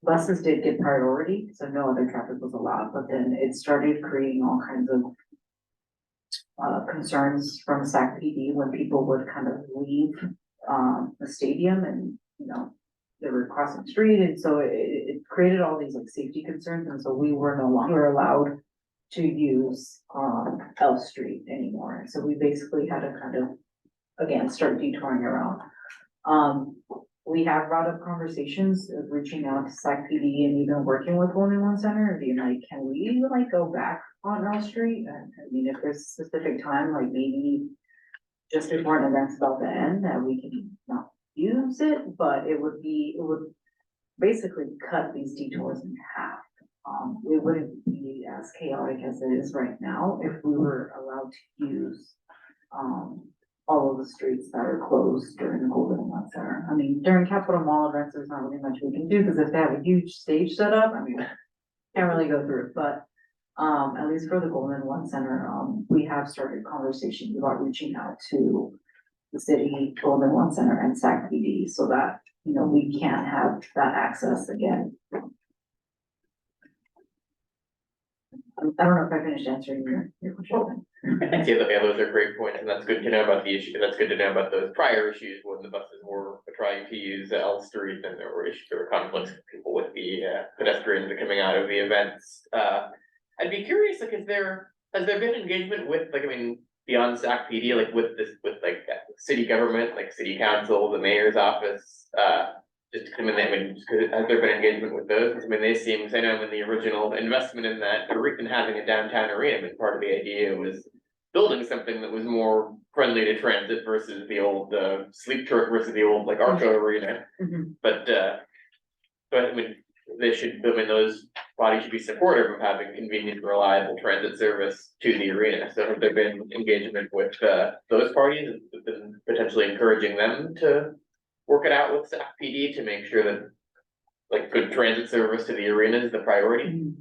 Speaker 2: buses did get priority, so no other traffic was allowed, but then it started creating all kinds of concerns from SAC PD when people would kind of leave, the stadium and, you know, they were crossing the street, and so it created all these like safety concerns, and so we were no longer allowed to use, L Street anymore, and so we basically had to kind of, again, start detouring around. We have brought up conversations of reaching out to SAC PD and even working with Golden One Center and being like, can we like go back on L Street? And I mean, if there's a specific time, like maybe just before an event's about to end, that we can not use it, but it would basically cut these detours in half. It wouldn't be as chaotic as it is right now if we were allowed to use, all of the streets that are closed during the Golden One Center. I mean, during Capitol Mall events, there's not really much we can do, because if they have a huge stage set up, I mean, can't really go through it, but at least for the Golden One Center, we have started conversations about reaching out to the city, Golden One Center and SAC PD so that, you know, we can have that access again. I don't know if I finished answering your question.
Speaker 9: I think yeah, those are great points, and that's good to know about the issue, that's good to know about those prior issues when the buses were trying to use L Street and there were conflicts with people with the pedestrians coming out of the events. I'd be curious, like, has there been engagement with, like, I mean, beyond SAC PD, like with city government, like city council, the mayor's office, just to come in there, I mean, has there been engagement with those? I mean, they seem, I know in the original investment in that, in having a downtown arena, I mean, part of the idea was building something that was more friendly to transit versus the old, sleep truck versus the old, like, Arco arena.
Speaker 2: Mhm.
Speaker 9: But I mean, those bodies should be supportive of having convenient, reliable transit service to the arena. So have there been engagement with, those parties, and potentially encouraging them to work it out with SAC PD to make sure that, like, good transit service to the arena is the priority?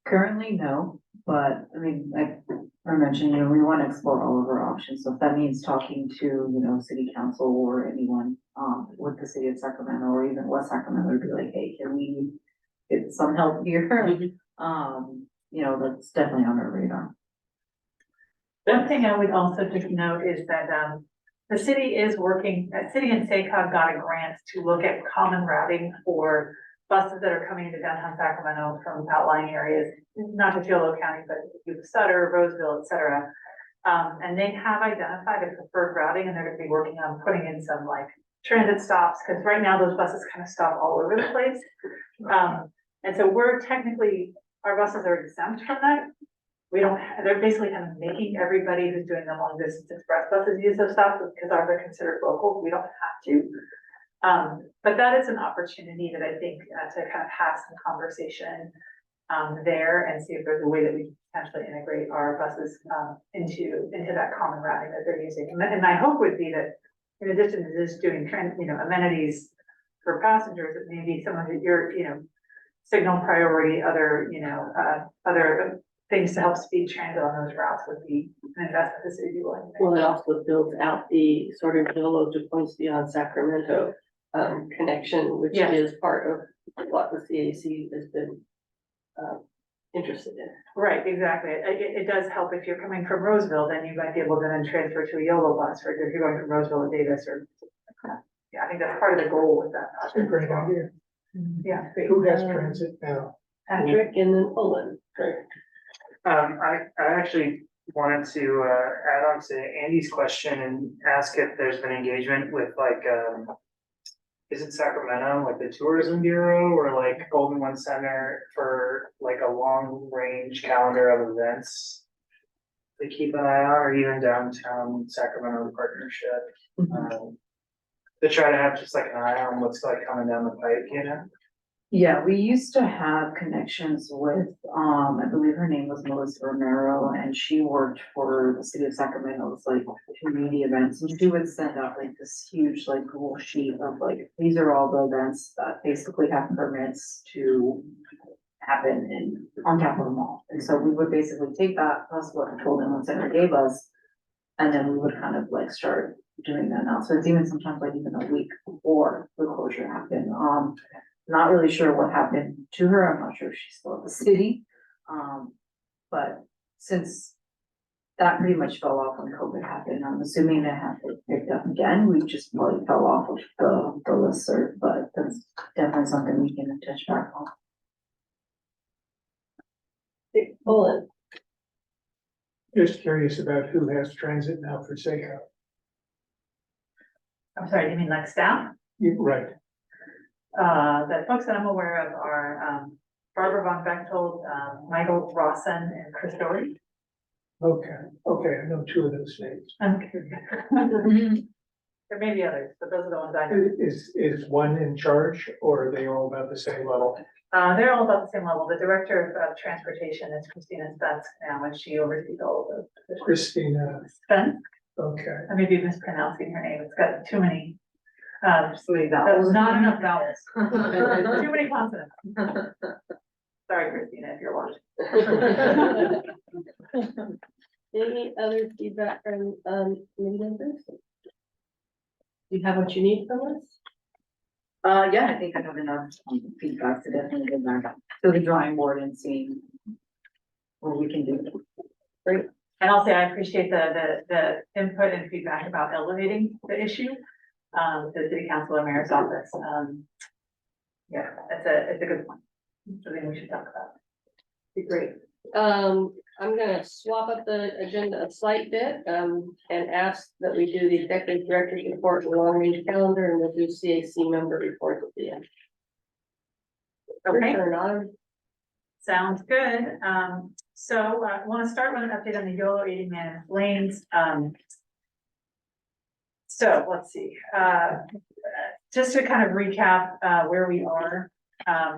Speaker 2: Currently, no, but I mean, like I mentioned, you know, we want to explore all of our options. So if that means talking to, you know, city council or anyone, with the city of Sacramento or even West Sacramento, to be like, hey, can we get some help here? You know, that's definitely on our radar.
Speaker 8: One thing I would also just note is that, the city is working, city and SACOG got a grant to look at common routing for buses that are coming into downtown Sacramento from outlying areas, not just Yolo County, but Sutter, Roseville, et cetera. And they have identified a preferred routing, and they're gonna be working on putting in some like transit stops, because right now those buses kind of stop all over the place. And so we're technically, our buses are exempt from that. We don't, they're basically kind of making everybody who's doing the long distance express buses use those stops because ours are considered local. We don't have to. But that is an opportunity that I think to kind of have some conversation there and see if there's a way that we can potentially integrate our buses into that common routing that they're using. And my hope would be that in addition to just doing amenities for passengers, it may be some of your, signal priority, other, other things to help speed transit on those routes would be an investment the city would be willing to make.
Speaker 3: Well, it also builds out the sort of Yolo to points beyond Sacramento connection, which
Speaker 8: Yes.
Speaker 3: is part of what the CAC has been interested in.
Speaker 8: Right, exactly. It does help if you're coming from Roseville, then you might be able to then transfer to a Yolo bus, or if you're going from Roseville to Davis or. Yeah, I think that's part of the goal with that.
Speaker 4: That's a great idea.
Speaker 8: Yeah. great.
Speaker 4: Who has transit now?
Speaker 8: Patrick,
Speaker 3: And then Poland.
Speaker 1: I actually wanted to add on to Andy's question and ask if there's been engagement with like, is it Sacramento, like the Tourism Bureau or like Golden One Center for like a long range calendar of events to keep an eye on, or even downtown Sacramento partnership? to try to have just like an eye on what's like coming down the pipe, you know?
Speaker 2: Yeah, we used to have connections with, I believe her name was Melissa Romero, and she worked for the city of Sacramento's like community events, and she would send out like this huge like Google sheet of like, these are all the events that basically have permits to happen in, on Capitol Mall. And so we would basically take that, plus what the Golden Center gave us, and then we would kind of like start doing the announcements, even sometimes like even a week before the closure happened. Not really sure what happened to her. I'm not sure if she's still at the city. But since that pretty much fell off when COVID happened, I'm assuming they have it picked up again. We just probably fell off of the listserv, but that's definitely something we can touch back on.
Speaker 3: Bullet.
Speaker 4: Just curious about who has transit now for Seiko.
Speaker 8: I'm sorry, you mean like staff?
Speaker 4: Right,
Speaker 8: The folks that I'm aware of are, Barbara Von Bechtold, Michael Rawson, and Chris Doherty.
Speaker 4: okay, I know two of those names.
Speaker 8: Okay. There may be others, but those are the ones I know.
Speaker 4: Is one in charge, or are they all about the same level?
Speaker 8: They're all about the same level. The director of transportation is Christina Spence now, and she oversees all of those.
Speaker 4: Christina,
Speaker 8: Spence,
Speaker 4: okay.
Speaker 8: I may be mispronouncing her name. It's got too many,
Speaker 2: Too vowels.
Speaker 8: not enough vowels. Too many consonants. Sorry, Christina, if you're watching.
Speaker 3: Any other feedback from, committee members? Do you have what you need from us?
Speaker 2: Yeah, I think I have enough feedback to definitely get back to the drawing board and see what we can do.
Speaker 8: Great. And I'll say I appreciate the input and feedback about elevating the issue, to the city council or mayor's office. Yeah, it's a good point. Something we should talk about. Be great.
Speaker 3: I'm gonna swap up the agenda a slight bit, and ask that we do the executive director's report and long range calendar, and we'll do CAC member report at the end.
Speaker 8: Okay.
Speaker 3: Turn on.
Speaker 8: Sounds good. So I want to start with an update on the Yolo 80 man lanes. So let's see, just to kind of recap where we are.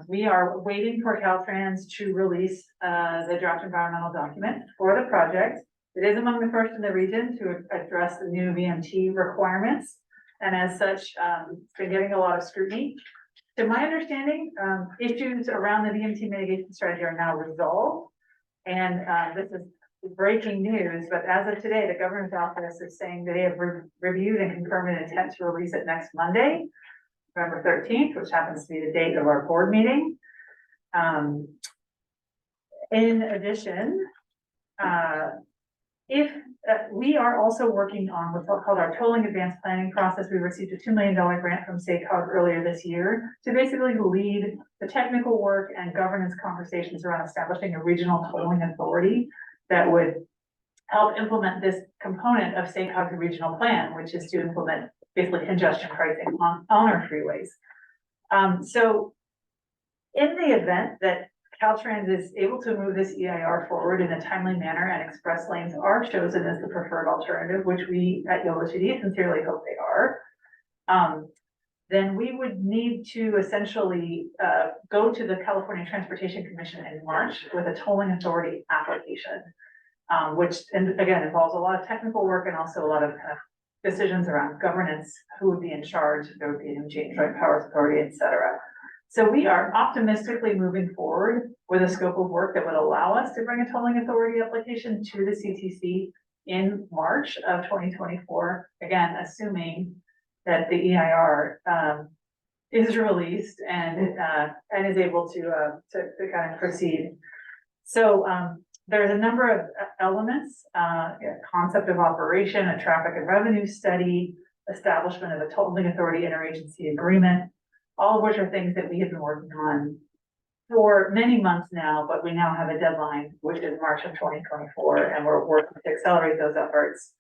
Speaker 8: We are waiting for Caltrans to release the draft environmental document for the project. It is among the first in the region to address the new VMT requirements. And as such, it's been getting a lot of scrutiny. To my understanding, issues around the VMT mitigation strategy are now resolved. And this is breaking news, but as of today, the governor's office is saying that they have reviewed and confirmed an intent to release it next Monday, November 13th, which happens to be the date of our board meeting. In addition, we are also working on what's called our tolling advanced planning process. We received a $2 million grant from SACOG earlier this year to basically lead the technical work and governance conversations around establishing a regional tolling authority that would help implement this component of SACOG's regional plan, which is to implement basically congestion pricing on our freeways. So in the event that Caltrans is able to move this EIR forward in a timely manner and express lanes are chosen as the preferred alternative, which we at YoloTD sincerely hope they are, then we would need to essentially go to the California Transportation Commission in March with a tolling authority application, which, and again, involves a lot of technical work and also a lot of kind of decisions around governance, who would be in charge, if there would be a new change, right, powers authority, et cetera. So we are optimistically moving forward with a scope of work that would allow us to bring a tolling authority application to the CTC in March of 2024. Again, assuming that the EIR is released and is able to kind of proceed. So there's a number of elements, concept of operation, a traffic and revenue study, establishment of a tolling authority interagency agreement, all of which are things that we have been working on for many months now, but we now have a deadline, which is March of 2024, and we're working to accelerate those efforts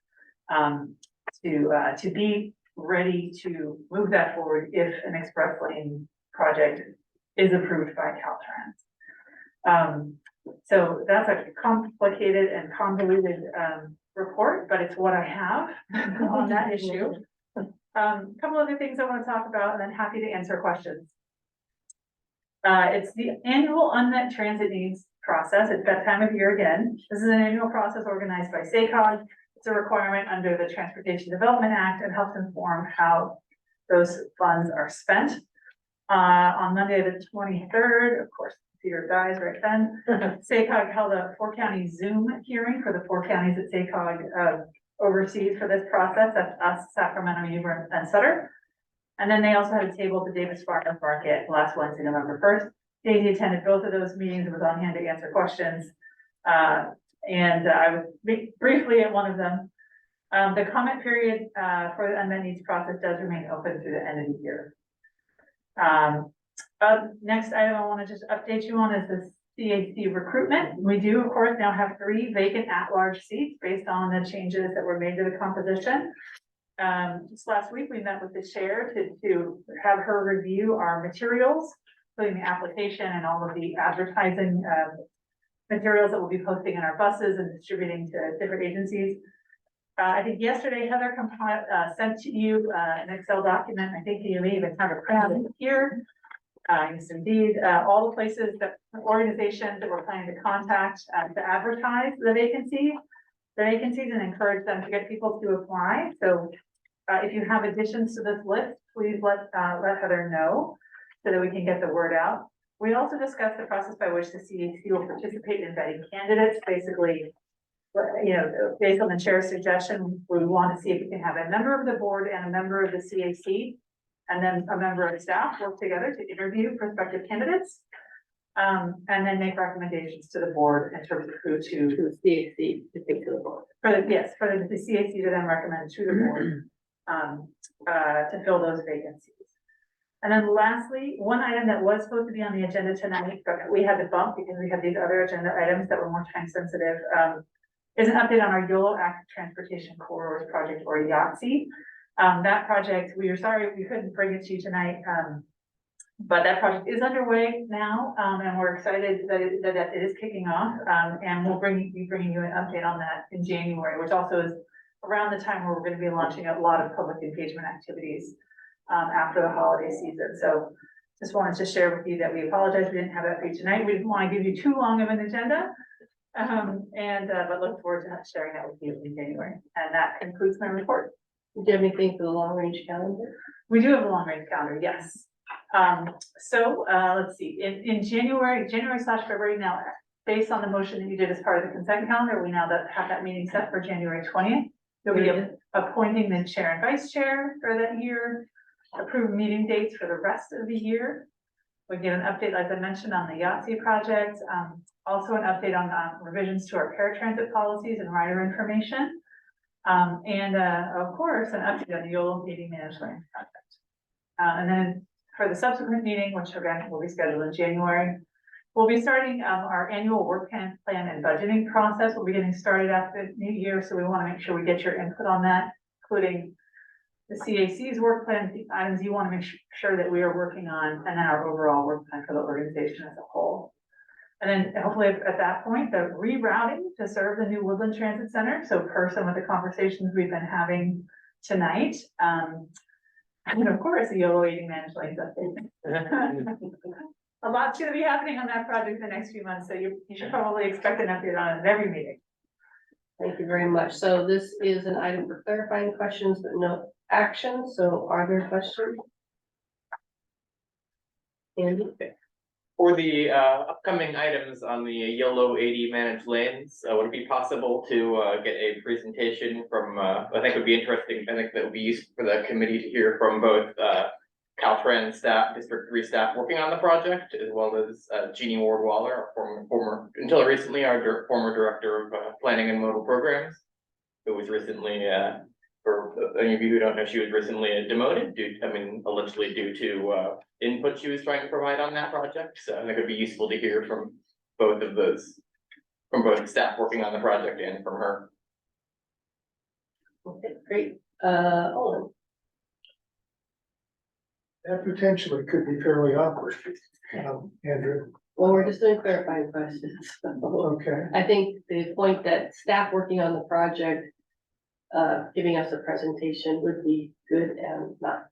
Speaker 8: to be ready to move that forward if an express lane project is approved by Caltrans. So that's a complicated and convoluted report, but it's what I have on that issue. Couple other things I want to talk about and then happy to answer questions. It's the annual unmet transit needs process. It's that time of year again. This is an annual process organized by SACOG. It's a requirement under the Transportation Development Act and helps inform how those funds are spent. On Monday, the 23rd, of course, Peter dies right then. SACOG held a 4-county Zoom hearing for the 4 counties that SACOG oversees for this process. That's us, Sacramento, Newbern, and Sutter. And then they also had a table at the Davis Farmers Market last Wednesday, November 1st. Daisy attended both of those meetings and was on hand to answer questions. And I was briefly at one of them. The comment period for the unmet needs process does remain open through the end of the year. Next item I want to just update you on is the CAC recruitment. We do, of course, now have 3 vacant at-large seats based on the changes that were made to the composition. Just last week, we met with the chair to have her review our materials, including the application and all of the advertising materials that we'll be posting in our buses and distributing to different agencies. I think yesterday Heather sent to you an Excel document. I think you may even have a print here. Yes, indeed, all the places that organizations that we're planning to contact to advertise the vacancies and encourage them to get people to apply. So if you have additions to this list, please let Heather know so that we can get the word out. We also discussed the process by which the CAC will participate in vetting candidates. Basically, based on the chair's suggestion, we want to see if we can have a member of the board and a member of the CAC and then a member of staff work together to interview prospective candidates. And then make recommendations to the board in terms of who to
Speaker 3: the CAC to take to the board.
Speaker 8: for the CAC to then recommend to the board to fill those vacancies. And then lastly, one item that was supposed to be on the agenda tonight, but we had to bump because we had these other agenda items that were more time sensitive, is an update on our Yolo Active Transportation Corridors project, or YATC. That project, we are sorry we couldn't bring it to you tonight, but that project is underway now, and we're excited that it is kicking off, and we'll be bringing you an update on that in January, which also is around the time where we're going to be launching a lot of public engagement activities after the holiday season. So just wanted to share with you that we apologize we didn't have that for you tonight. We didn't want to give you too long of an agenda, but look forward to sharing that with you in January. And that concludes my report.
Speaker 3: Do you have anything for the long range calendar?
Speaker 8: We do have a long range calendar, yes. Let's see, in January/February now, based on the motion that you did as part of the consent calendar, we now have that meeting set for January 20th. You'll be appointing the chair and vice chair for that year, approve meeting dates for the rest of the year. We get an update, as I mentioned, on the YATC project, also an update on revisions to our paratransit policies and rider information. And of course, an update on the Yolo meeting management project. And then for the subsequent meeting, which again will be scheduled in January, we'll be starting our annual work plan and budgeting process. We'll be getting started after the new year, so we want to make sure we get your input on that, including the CAC's work plan, the items you want to make sure that we are working on, and then our overall work plan for the organization as a whole. And then hopefully at that point, the rerouting to serve the new Woodland Transit Center. So per some of the conversations we've been having tonight, and of course, the Yolo eating managed lanes update. A lot's going to be happening on that project the next few months, so you should probably expect an update on it at every meeting.
Speaker 3: Thank you very much. So this is an item for clarifying questions, but no action. So are there questions? Andy?
Speaker 9: For the upcoming items on the Yolo 80 managed lanes, would it be possible to get a presentation from, I think it would be interesting, I think that would be useful for the committee to hear from both Caltrans staff, District 3 staff working on the project, as well as Jeannie Ward-Waller, our former, until recently, our former Director of Planning and Modal Programs, who was recently, for any of you who don't know, she was recently demoted allegedly due to input she was trying to provide on that project. So I think it'd be useful to hear from both of those, from both staff working on the project and from her.
Speaker 3: Okay, great. Olin.
Speaker 4: That potentially could be fairly awkward, Andrew.
Speaker 3: Well, we're just doing clarifying questions.
Speaker 4: Okay.
Speaker 3: I think the point that staff working on the project giving us a presentation would be good and not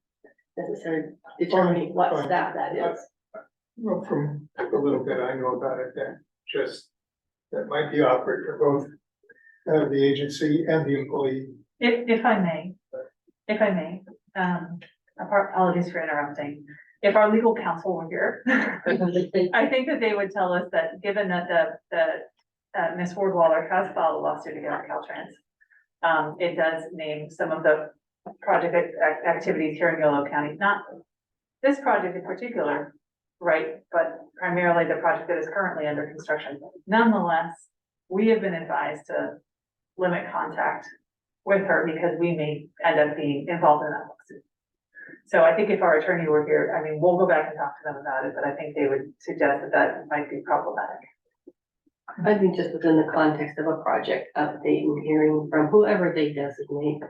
Speaker 3: necessarily determining what
Speaker 4: Fine.
Speaker 3: staff that is.
Speaker 4: Well, from a little bit I know about it, that might be awkward for both the agency and the employee.
Speaker 8: If I may, apologies for interrupting. If our legal counsel were here, I think that they would tell us that given that Ms. Wardwaller has filed a lawsuit against Caltrans, it does name some of the project activities here in Yolo County, not this project in particular, right, but primarily the project that is currently under construction. Nonetheless, we have been advised to limit contact with her because we may end up being involved in that lawsuit. So I think if our attorney were here, I mean, we'll go back and talk to them about it, but I think they would suggest that might be problematic.
Speaker 3: I think just within the context of a project update and hearing from whoever they designate,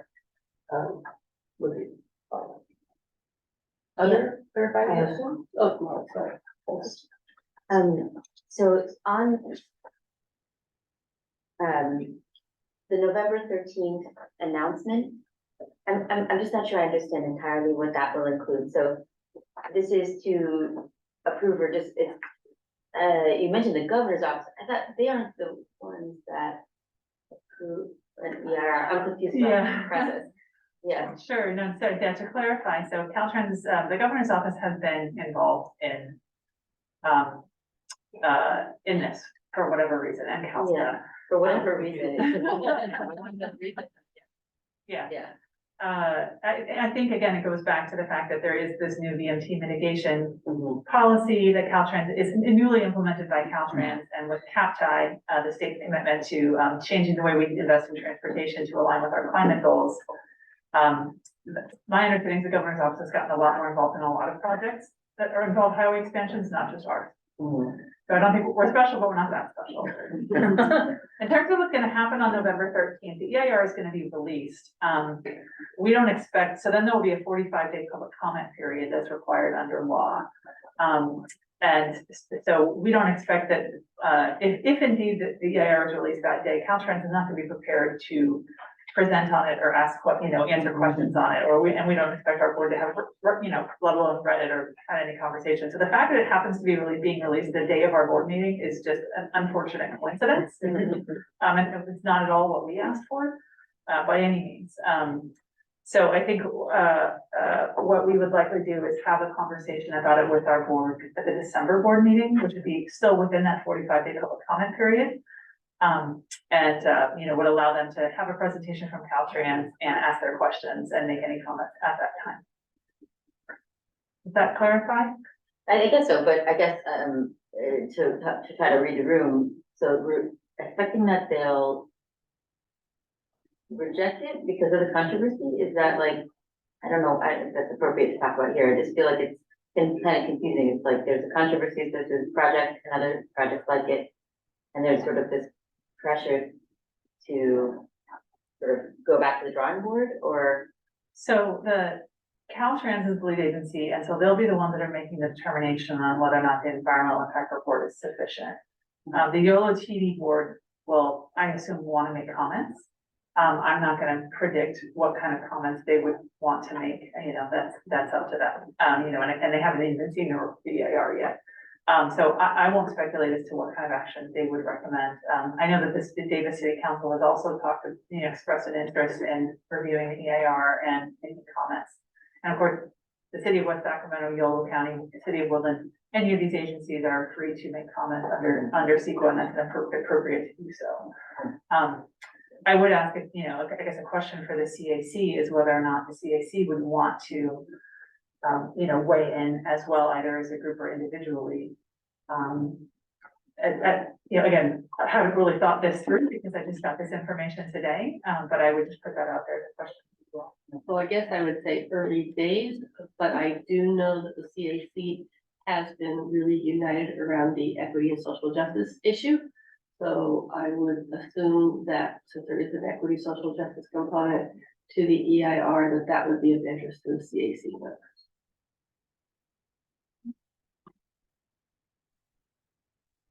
Speaker 3: would be fine. Other clarifying questions? Oh, no, sorry.
Speaker 6: So it's on the November 13th announcement. I'm just not sure I understand entirely what that will include. So this is to approve or just, it's, you mentioned the governor's office. I thought they aren't the ones that approve, yeah, I'm confused about
Speaker 8: Yeah.
Speaker 6: the process. Yeah.
Speaker 8: Sure, no, so yeah, to clarify, so Caltrans, the governor's office has been involved in this for whatever reason, and council.
Speaker 6: Yeah, for whatever reason.
Speaker 8: Yeah.
Speaker 6: Yeah.
Speaker 8: I think again, it goes back to the fact that there is this new VMT mitigation
Speaker 6: Mhm.
Speaker 8: policy that Caltrans is newly implemented by Caltrans, and with CAPTI, the state's commitment to changing the way we invest in transportation to align with our climate goals. My understanding is the governor's office has gotten a lot more involved in a lot of projects that are involved highway expansions, not just ours.
Speaker 6: Mhm.
Speaker 8: So I don't think we're special, but we're not that special. In terms of what's gonna happen on November 13th, the EIR is gonna be released. We don't expect, so then there will be a 45-day public comment period that's required under law. And so we don't expect that, if indeed the EIR is released that day, Caltrans is not gonna be prepared to present on it or ask what, answer questions on it, and we don't expect our board to have, let alone read it or had any conversation. So the fact that it happens to be being released the day of our board meeting is just an unfortunate coincidence. And it's not at all what we asked for, by any means. So I think, what we would likely do is have a conversation about it with our board at the December board meeting, which would be still within that 45-day public comment period. Would allow them to have a presentation from Caltrans and ask their questions and make any comments at that time. Does that clarify?
Speaker 6: I guess so, but I guess, to try to read the room, so we're expecting that they'll reject it because of the controversy? Is that like, I don't know if that's appropriate to talk about here. I just feel like it's been kind of confusing. It's like there's a controversy, there's this project and other projects like it, and there's sort of this pressure to sort of go back to the drawing board, or?
Speaker 8: So the Caltrans is the lead agency, and so they'll be the ones that are making the determination on whether or not the environmental impact report is sufficient. The YoloTD board will, I assume, want to make comments. I'm not gonna predict what kind of comments they would want to make, that's up to them. And they haven't even seen the EIR yet. So I won't speculate as to what kind of action they would recommend. I know that the Davis City Council has also expressed an interest in reviewing the EIR and making comments. And of course, the city of West Sacramento, Yolo County, the city of Woodland, any of these agencies are free to make comments under CEQA, and that's appropriate to do so. I would ask if, I guess a question for the CAC is whether or not the CAC would want to weigh in as well, either as a group or individually. Again, I haven't really thought this through because I just got this information today, but I would just put that out there as a question as well.
Speaker 3: So I guess I would say early days, but I do know that the CAC has been really united around the equity and social justice issue. So I would assume that since there is an equity social justice component to the EIR, that would be of interest to the CAC members.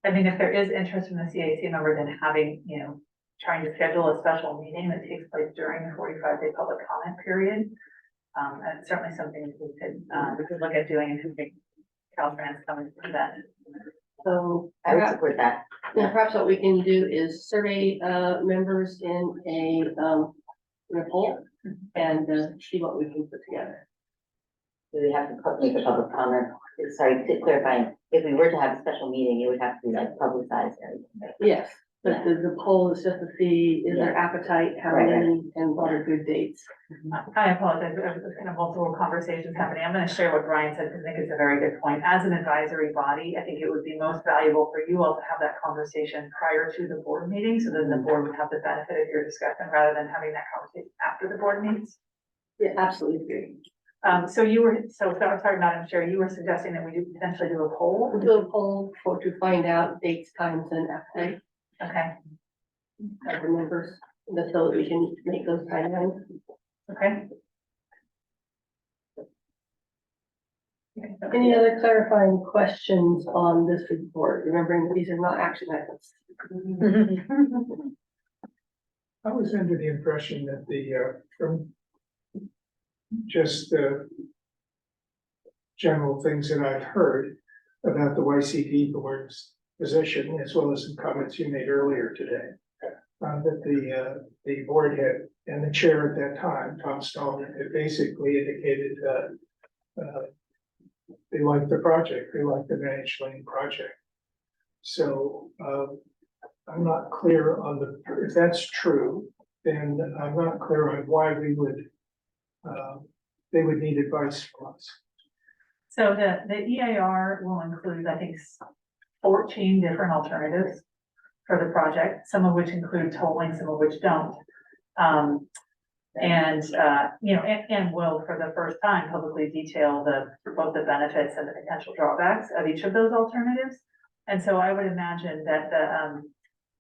Speaker 8: I mean, if there is interest from the CAC members in having, trying to schedule a special meeting that takes place during the 45-day public comment period. And it's certainly something that we could look at doing and having Caltrans come and present.
Speaker 3: So
Speaker 6: I would
Speaker 3: perhaps,
Speaker 6: support that.
Speaker 3: perhaps what we can do is survey, members in a poll and, see what we can put together.
Speaker 6: Do we have to make a public comment? Sorry, to clarify, if we were to have a special meeting, it would have to be like publicized and everything. Right?
Speaker 3: Yes, but the poll is just to see, is there appetite, how
Speaker 6: Right,
Speaker 3: many, and what are good dates?
Speaker 8: I apologize, there's kind of multiple conversations happening. I'm gonna share what Brian said, because I think it's a very good point. As an advisory body, I think it would be most valuable for you all to have that conversation prior to the board meeting, so then the board would have the benefit of your discussion rather than having that conversation after the board meets.
Speaker 3: Yeah, absolutely agree.
Speaker 8: So sorry, Madam Chair, you were suggesting that we do potentially do a poll?
Speaker 3: We'll do a poll to find out dates, times, and appetite
Speaker 8: Okay,
Speaker 3: of the members, just so that we can make those timelines.
Speaker 8: okay.
Speaker 3: Any other clarifying questions on this report? Remembering that these are not action items.
Speaker 4: I was under the impression that from just the general things that I've heard about the YCD board's position, as well as some comments you made earlier today, that the board had, and the chair at that time, Tom Stallman, had basically indicated that they liked the project, they liked the managed lane project. So I'm not clear on if that's true, then I'm not clear on why they would need advice from us.
Speaker 8: So the EAR will include, I think, 14 different alternatives for the project, some of which include tolling, some of which don't. And will, for the first time, publicly detail both the benefits and the potential drawbacks of each of those alternatives. And so I would imagine that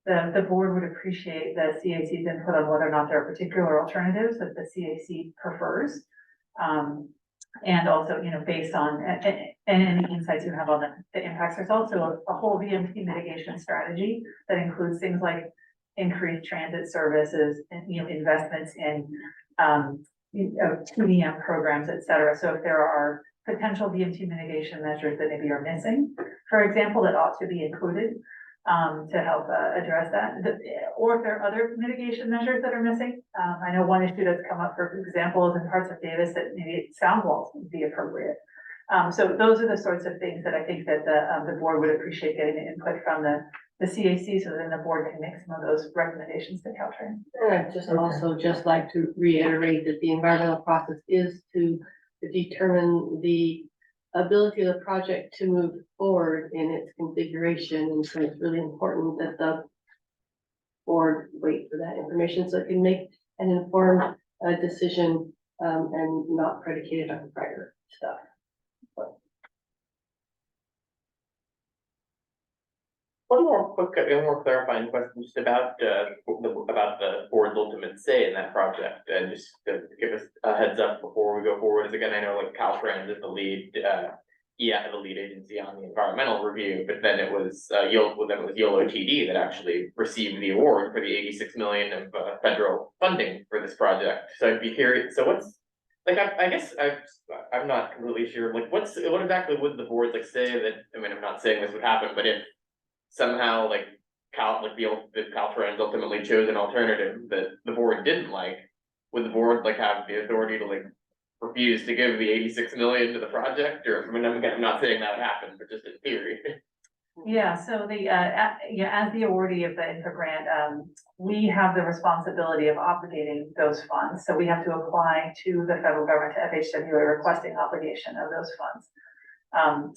Speaker 8: the board would appreciate the CAC's input on whether or not there are particular alternatives that the CAC prefers. And also, based on any insights you have on the impacts, there's also a whole VMT mitigation strategy that includes things like increased transit services and, investments in, 2DM programs, et cetera. So if there are potential VMT mitigation measures that maybe are missing, for example, that ought to be included, to help address that, or if there are other mitigation measures that are missing. I know one issue that's come up, for example, is in parts of Davis that maybe sound walls would be appropriate. So those are the sorts of things that I think that the board would appreciate getting the input from the CAC, so then the board can make some of those recommendations to Caltrans.
Speaker 3: And I'd also just like to reiterate that the environmental process is to determine the ability of the project to move forward in its configuration, and so it's really important that the board wait for that information so it can make an informed decision and not predicated on prior stuff.
Speaker 9: One more clarifying question just about the board's ultimate say in that project, and just to give us a heads up before we go forward. Is again, I know like Caltrans is the lead agency on the environmental review, but then it was YoloTD that actually received the award for the 86 million of federal funding for this project. So I'd be curious. So what's like I guess I'm not completely sure. Like what exactly would the board like say that? I mean, I'm not saying this would happen, but if somehow the Caltrans ultimately chose an alternative that the board didn't like, would the board like have the authority to like refuse to give the 86 million to the project? Or I mean, I'm not saying that would happen, but just in theory.
Speaker 8: Yeah, so as the awardee of the infra grant, we have the responsibility of obligating those funds. So we have to apply to the federal government, to FHWA, requesting obligation of those funds.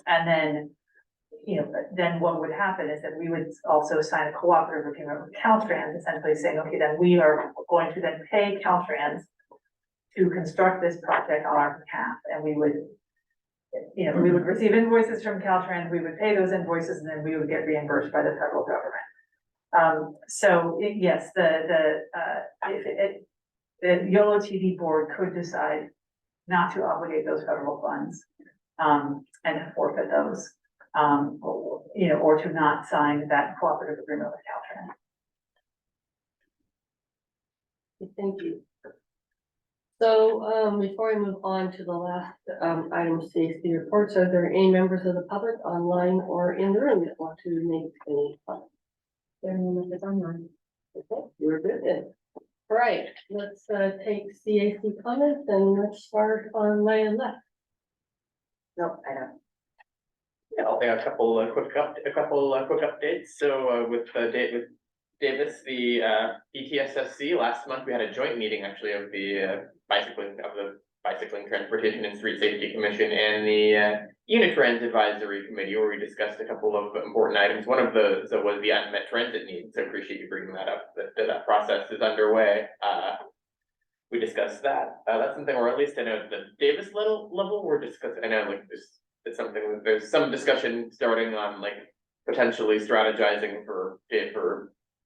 Speaker 8: And then then what would happen is that we would also sign a cooperative agreement with Caltrans, essentially saying, okay, then we are going to then pay Caltrans to construct this project on our behalf. And we would, we would receive invoices from Caltrans, we would pay those invoices, and then we would get reimbursed by the federal government. Yes, the YoloTD board could decide not to obligate those federal funds, and to forfeit those. Or to not sign that cooperative agreement with Caltrans.
Speaker 3: Thank you. So, before we move on to the last, item, CAC reports, are there any members of the public online or in the room that want to make any comments?
Speaker 6: There are no members online.
Speaker 3: Okay, we're good then. All right, let's, take CAC comments and let's start on my left.
Speaker 6: No, I don't.
Speaker 9: Yeah, I'll make a couple quick updates. So with Davis, the BTSSC, last month we had a joint meeting actually of the Bicycling Transportation and Street Safety Commission and the Unitrans Advisory Committee, where we discussed a couple of important items. One of those was the unmet transit needs. So I appreciate you bringing that up. That process is underway. We discussed that. That's something, or at least I know at the Davis level, we're discussing. I know like it's something that there's some discussion starting on like potentially strategizing for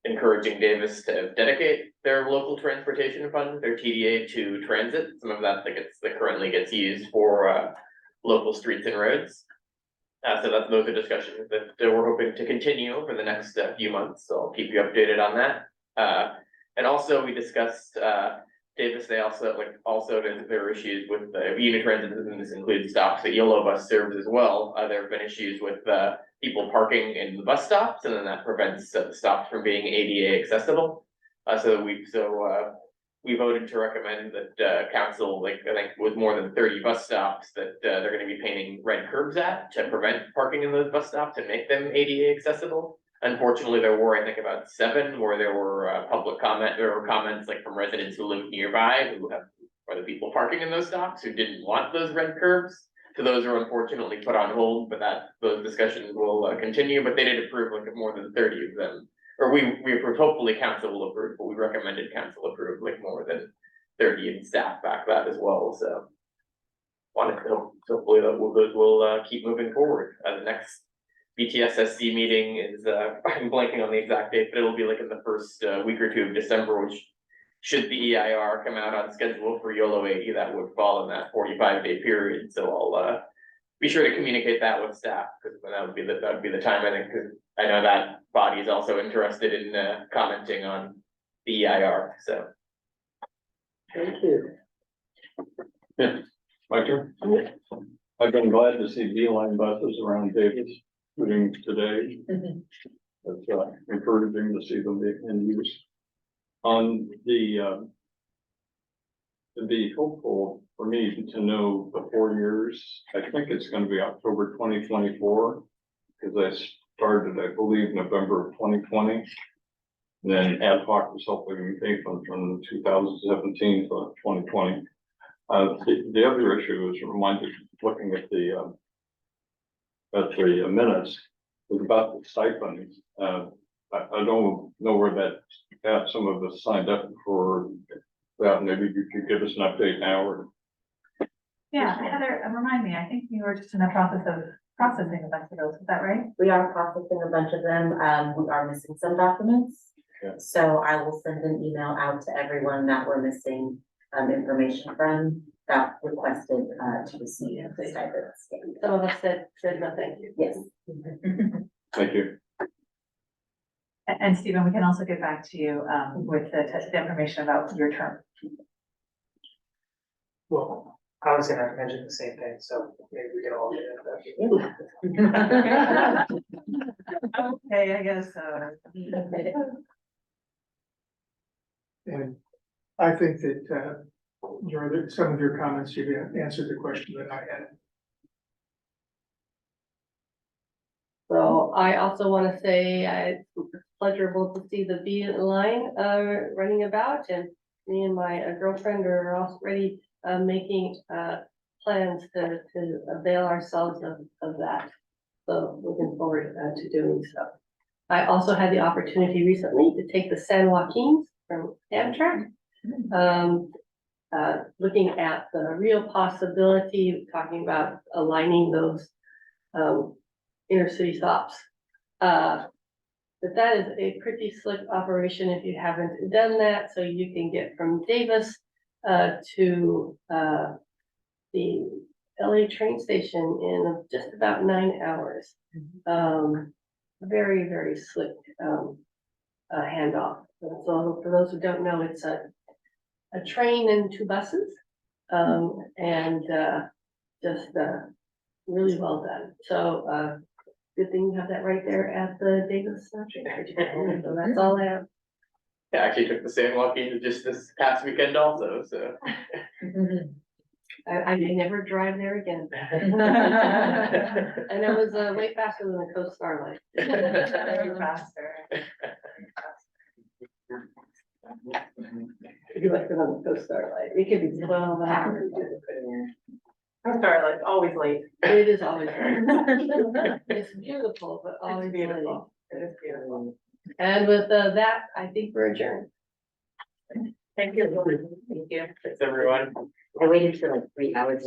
Speaker 9: encouraging Davis to dedicate their local transportation fund, their TDA, to transit. Some of that that currently gets used for local streets and roads. So those are discussions that we're hoping to continue over the next few months. So I'll keep you updated on that. And also we discussed Davis. They also there are issues with the Unitransit, and this includes stops that Yolo bus serves as well. There have been issues with people parking in the bus stops, and then that prevents the stops from being ADA accessible. So we voted to recommend that council, I think it was more than 30 bus stops that they're going to be painting red curbs at to prevent parking in those bus stops and make them ADA accessible. Unfortunately, there were, I think, about 7 where there were comments like from residents who live nearby who are the people parking in those stops who didn't want those red curbs. So those are unfortunately put on hold, but those discussions will continue. But they did approve like more than 30 of them, or we approved. Hopefully, council will approve, but we recommended council approve like more than 30 and staff back that as well. So wanted to hopefully those will keep moving forward. The next BTSSC meeting is I'm blanking on the exact date, but it'll be like in the first week or 2 of December, which should the EIR come out on schedule for Yolo 80, that would fall in that 45-day period. So I'll be sure to communicate that with staff, because that would be the time, I think, because I know that body is also interested in commenting on the EIR. So
Speaker 3: Thank you.
Speaker 10: Yeah, my turn. I've been glad to see B-line buses around Davis, including today. It's encouraging to see them in use. On the, it'd be helpful for me to know the 4 years. I think it's going to be October 2024, because I started, I believe, November of 2020. And then ad hoc was helping me from 2017 to 2020. The other issue is reminded, looking at the minutes, was about the stipends. I don't know where that some of us signed up for that. Maybe you could give us an update now, or.
Speaker 8: Yeah, Heather, remind me, I think you were just in the process of processing a bunch of those, is that right?
Speaker 6: We are processing a bunch of them. We are missing some documents.
Speaker 10: Yeah.
Speaker 6: So I will send an email out to everyone that we're missing information from that requested to receive the stipends.
Speaker 3: Some of us said nothing.
Speaker 6: Yes.
Speaker 10: Thank you.
Speaker 8: And Stephen, we can also get back to you with the information about your term.
Speaker 1: Well, I was gonna mention the same thing, so maybe we can all get into that.
Speaker 8: Okay, I guess,
Speaker 4: And I think that, some of your comments, you answered the question that I had.
Speaker 3: So I also want to say it's pleasurable to see the B line running about, and me and my girlfriend are already making plans to avail ourselves of that. So looking forward to doing so. I also had the opportunity recently to take the San Joaquins from Amtrak. Looking at the real possibility, talking about aligning those inner city stops. But that is a pretty slick operation if you haven't done that. So you can get from Davis to the LA train station in just about 9 hours. Very, very slick handoff. So for those who don't know, it's a train and 2 buses. And just really well done. So good thing you have that right there at the Davis Century. So that's all I have.
Speaker 9: I actually took the same walking just this past weekend also, so.
Speaker 3: I may never drive there again. And it was way faster than the Coast Starlight.
Speaker 8: Faster.
Speaker 3: If you like it on the Coast Starlight, it could be 12 hours.
Speaker 8: Starlight's always late.
Speaker 3: It is always late. It's beautiful, but always late.
Speaker 8: Beautiful. It is beautiful.
Speaker 3: And with that, I think we're adjourned.
Speaker 8: Thank you. Thank you.
Speaker 9: Thanks, everyone.
Speaker 6: I waited for like 3 hours.